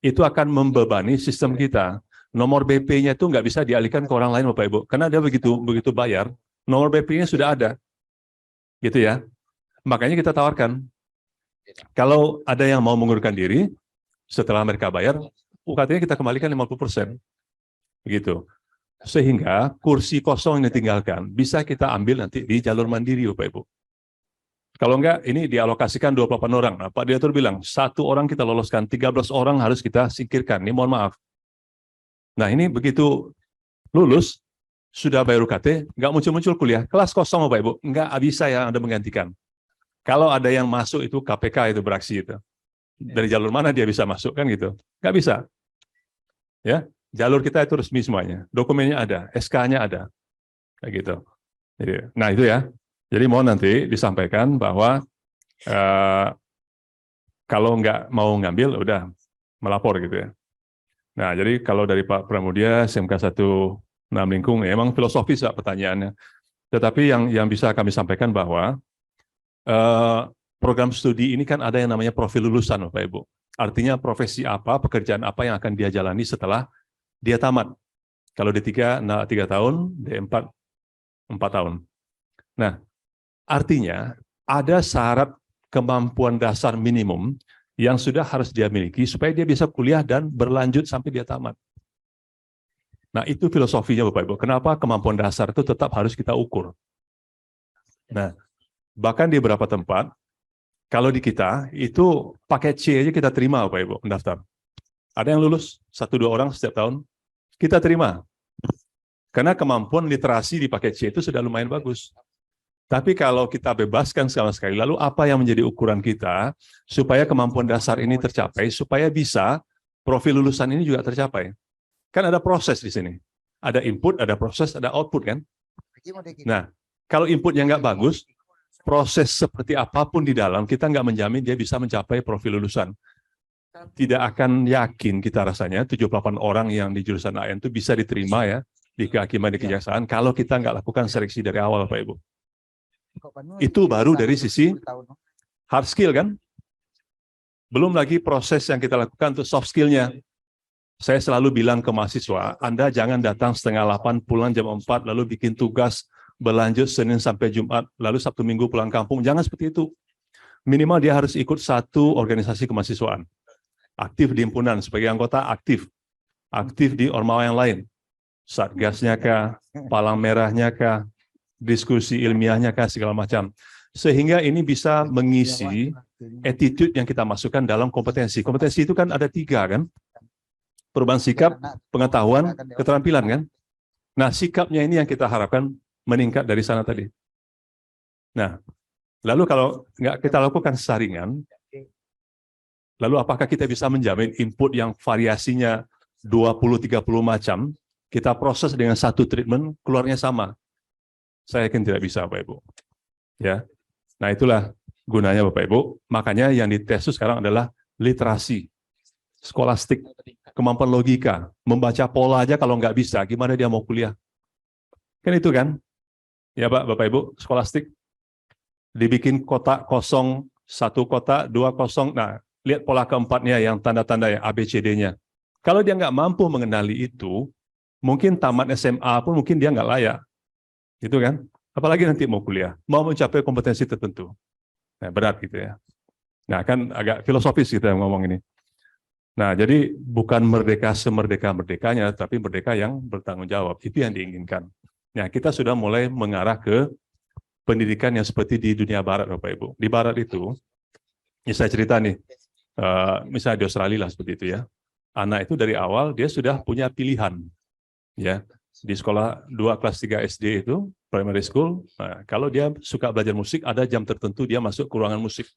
itu akan membebani sistem kita. Nomor BP-nya itu nggak bisa dialihkan ke orang lain, Bapak Ibu. Karena dia begitu bayar, nomor BP-nya sudah ada. Gitu ya. Makanya kita tawarkan, kalau ada yang mau mengundurkan diri, setelah mereka bayar, UKT-nya kita kembalikan 50%. Begitu. Sehingga kursi kosong yang ditinggalkan bisa kita ambil nanti di jalur mandiri, Bapak Ibu. Kalau enggak, ini dialokasikan 28 orang. Nah, Pak Direktur bilang, 1 orang kita loloskan, 13 orang harus kita singkirkan. Ini mohon maaf. Nah, ini begitu lulus, sudah bayar UKT, nggak muncul-muncul kuliah, kelas kosong Bapak Ibu, nggak bisa yang Anda menggantikan. Kalau ada yang masuk itu KPK itu beraksi itu. Dari jalur mana dia bisa masuk kan gitu? Nggak bisa. Ya, jalur kita itu resmi semuanya, dokumennya ada, SK-nya ada, kayak gitu. Jadi, nah itu ya. Jadi mohon nanti disampaikan bahwa kalau nggak mau ngambil, udah melapor gitu ya. Nah, jadi kalau dari Pak Pramudia, SMK 1 Lingkung, ya, emang filosofis Pak, pertanyaannya. Tetapi yang bisa kami sampaikan bahwa program studi ini kan ada yang namanya profil lulusan, Bapak Ibu. Artinya profesi apa, pekerjaan apa yang akan dia jalani setelah dia tamat. Kalau D3, 3 tahun, D4, 4 tahun. Nah, artinya ada syarat kemampuan dasar minimum yang sudah harus dia miliki supaya dia bisa kuliah dan berlanjut sampai dia tamat. Nah, itu filosofinya Bapak Ibu. Kenapa kemampuan dasar itu tetap harus kita ukur. Nah, bahkan di beberapa tempat, kalau di kita, itu paket C aja kita terima Bapak Ibu, mendaftar. Ada yang lulus, 1-2 orang setiap tahun, kita terima. Karena kemampuan literasi di paket C itu sudah lumayan bagus. Tapi kalau kita bebaskan sama sekali, lalu apa yang menjadi ukuran kita supaya kemampuan dasar ini tercapai, supaya bisa profil lulusan ini juga tercapai? Kan ada proses di sini. Ada input, ada proses, ada output kan? Nah, kalau inputnya nggak bagus, proses seperti apapun di dalam, kita nggak menjamin dia bisa mencapai profil lulusan. Tidak akan yakin kita rasanya, 78 orang yang di jurusan AN itu bisa diterima ya, di kehakiman di kejaksaan, kalau kita nggak lakukan seleksi dari awal, Pak Ibu. Itu baru dari sisi hard skill kan? Belum lagi proses yang kita lakukan untuk soft skill-nya. Saya selalu bilang ke mahasiswa, Anda jangan datang 7:30 pulang jam 4 lalu bikin tugas berlanjut Senin sampai Jumat, lalu Sabtu Minggu pulang kampung. Jangan seperti itu. Minimal dia harus ikut satu organisasi kemahasiswaan. Aktif di himpunan sebagai anggota aktif. Aktif di ormawa yang lain. Satgasnya kah, palang merahnya kah, diskusi ilmiahnya kah, segala macam. Sehingga ini bisa mengisi attitude yang kita masukkan dalam kompetensi. Kompetensi itu kan ada 3 kan? Perubahan sikap, pengetahuan, keterampilan kan? Nah, sikapnya ini yang kita harapkan meningkat dari sana tadi. Nah, lalu kalau nggak kita lakukan saringan, lalu apakah kita bisa menjamin input yang variasinya 20-30 macam, kita proses dengan satu treatment, keluarnya sama? Saya yakin tidak bisa, Bapak Ibu. Ya, nah itulah gunanya Bapak Ibu. Makanya yang dites sekarang adalah literasi, skolastik, kemampuan logika, membaca pola aja kalau nggak bisa, gimana dia mau kuliah? Kan itu kan? Ya Pak, Bapak Ibu, skolastik. Dibikin kotak kosong, 1 kotak, 2 kosong. Nah, lihat pola keempatnya yang tanda-tanda yang ABCD-nya. Kalau dia nggak mampu mengenali itu, mungkin tamat SMA pun mungkin dia nggak layak. Gitu kan? Apalagi nanti mau kuliah, mau mencapai kompetensi tertentu. Nah, berat gitu ya. Nah, kan agak filosofis kita ngomong ini. Nah, jadi bukan merdeka semerdeka-merdekanya, tapi merdeka yang bertanggung jawab. Itu yang diinginkan. Nah, kita sudah mulai mengarah ke pendidikan yang seperti di dunia barat, Bapak Ibu. Di barat itu, ini saya cerita nih, misalnya di Australia lah seperti itu ya. Anak itu dari awal dia sudah punya pilihan. Ya, di sekolah 2 kelas 3 SD itu, primary school, nah, kalau dia suka belajar musik, ada jam tertentu dia masuk ke ruangan musik.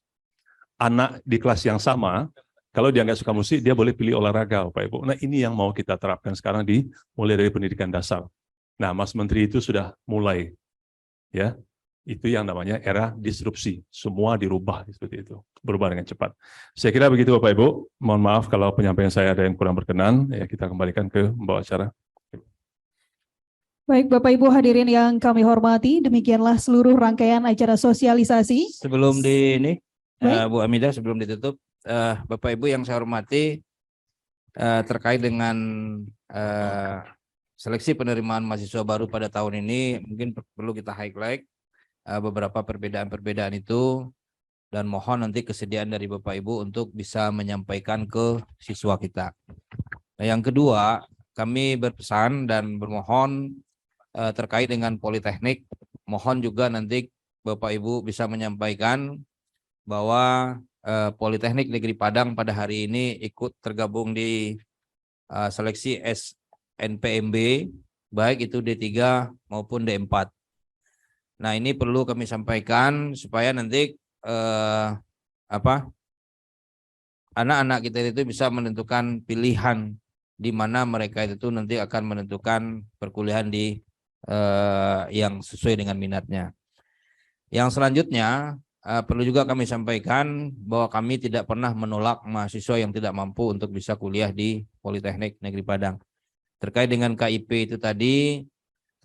Anak di kelas yang sama, kalau dia nggak suka musik, dia boleh pilih olahraga, Bapak Ibu. Nah, ini yang mau kita terapkan sekarang mulai dari pendidikan dasar. Nah, Mas Menteri itu sudah mulai, ya, itu yang namanya era disrupsi. Semua dirubah seperti itu, berubah dengan cepat. Saya kira begitu, Bapak Ibu. Mohon maaf kalau penyampaian saya ada yang kurang berkenan. Ya, kita kembalikan ke pembawa acara.
Baik, Bapak Ibu hadirin yang kami hormati, demikianlah seluruh rangkaian acara sosialisasi.
Sebelum
Baik.
Bu Amidah, sebelum ditutup, Bapak Ibu yang saya hormati, terkait dengan seleksi penerimaan mahasiswa baru pada tahun ini, mungkin perlu kita highlight beberapa perbedaan-perbedaan itu, dan mohon nanti kesediaan dari Bapak Ibu untuk bisa menyampaikan ke siswa kita. Nah, yang kedua, kami berpesan dan bermohon terkait dengan Politeknik, mohon juga nanti Bapak Ibu bisa menyampaikan bahwa Politeknik Negeri Padang pada hari ini ikut tergabung di seleksi SNPMB baik itu D3 maupun D4. Nah, ini perlu kami sampaikan supaya nanti anak-anak kita itu bisa menentukan pilihan di mana mereka itu nanti akan menentukan perkuliahan di yang sesuai dengan minatnya. Yang selanjutnya perlu juga kami sampaikan bahwa kami tidak pernah menolak mahasiswa yang tidak mampu untuk bisa kuliah di Politeknik Negeri Padang. Terkait dengan KIP itu tadi,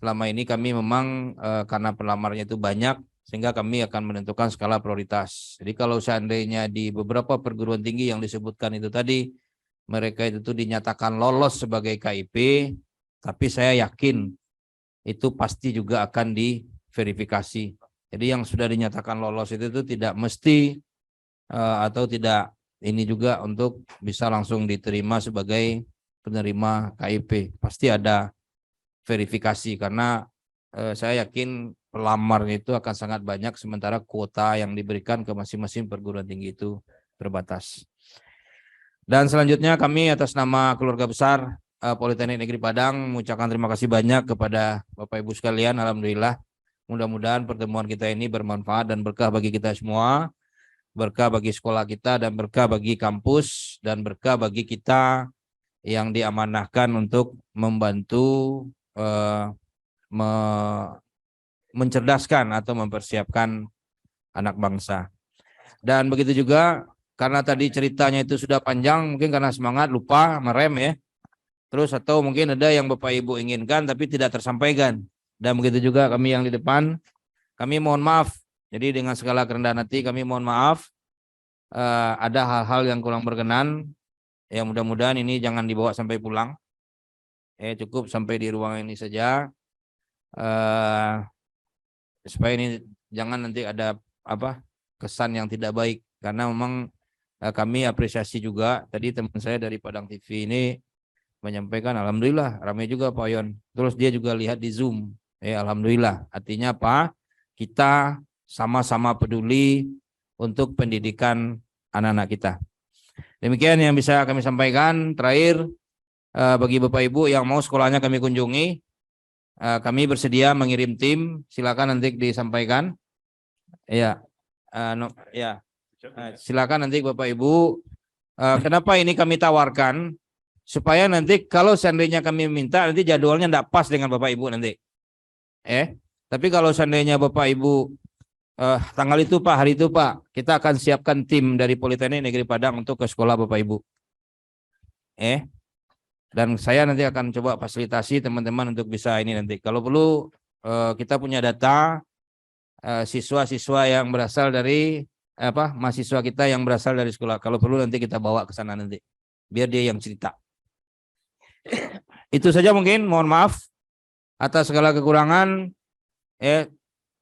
selama ini kami memang karena pelamarnya itu banyak, sehingga kami akan menentukan skala prioritas. Jadi kalau seandainya di beberapa perguruan tinggi yang disebutkan itu tadi, mereka itu dinyatakan lolos sebagai KIP, tapi saya yakin itu pasti juga akan diverifikasi. Jadi yang sudah dinyatakan lolos itu tidak mesti atau tidak ini juga untuk bisa langsung diterima sebagai penerima KIP. Pasti ada verifikasi karena saya yakin pelamar itu akan sangat banyak sementara kuota yang diberikan ke masing-masing perguruan tinggi itu terbatas. Dan selanjutnya kami atas nama keluarga besar Politeknik Negeri Padang mengucapkan terima kasih banyak kepada Bapak Ibu sekalian. Alhamdulillah, mudah-mudahan pertemuan kita ini bermanfaat dan berkah bagi kita semua, berkah bagi sekolah kita dan berkah bagi kampus dan berkah bagi kita yang diamanahkan untuk membantu mencerdaskan atau mempersiapkan anak bangsa. Dan begitu juga karena tadi ceritanya itu sudah panjang, mungkin karena semangat lupa merem ya. Terus atau mungkin ada yang Bapak Ibu inginkan tapi tidak tersampaikan. Dan begitu juga kami yang di depan, kami mohon maaf. Jadi dengan segala kerendahan hati kami mohon maaf. Ada hal-hal yang kurang berkenan. Ya mudah-mudahan ini jangan dibawa sampai pulang. Cukup sampai di ruangan ini saja. Supaya ini jangan nanti ada kesan yang tidak baik. Karena memang kami apresiasi juga. Tadi teman saya dari Padang TV ini menyampaikan, alhamdulillah ramai juga Pak Yon. Terus dia juga lihat di Zoom. Alhamdulillah. Artinya apa? Kita sama-sama peduli untuk pendidikan anak-anak kita. Demikian yang bisa kami sampaikan. Terakhir, bagi Bapak Ibu yang mau sekolahnya kami kunjungi, kami bersedia mengirim tim. Silakan nanti disampaikan. Silakan nanti Bapak Ibu. Kenapa ini kami tawarkan? Supaya nanti kalau seandainya kami minta, nanti jadwalnya tidak pas dengan Bapak Ibu nanti. Tapi kalau seandainya Bapak Ibu tanggal itu Pak, hari itu Pak, kita akan siapkan tim dari Politeknik Negeri Padang untuk ke sekolah Bapak Ibu. Dan saya nanti akan coba fasilitasi teman-teman untuk bisa ini nanti. Kalau perlu kita punya data siswa-siswa yang berasal dari mahasiswa kita yang berasal dari sekolah. Kalau perlu nanti kita bawa ke sana nanti. Biar dia yang cerita. Itu saja mungkin, mohon maaf atas segala kekurangan.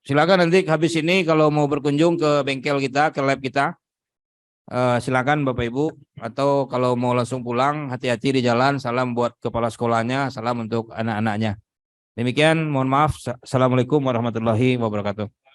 Silakan nanti habis ini kalau mau berkunjung ke bengkel kita, ke lab kita, silakan Bapak Ibu. Atau kalau mau langsung pulang, hati-hati di jalan. Salam buat kepala sekolahnya, salam untuk anak-anaknya. Demikian, mohon maaf. Assalamualaikum warahmatullahi wabarakatuh.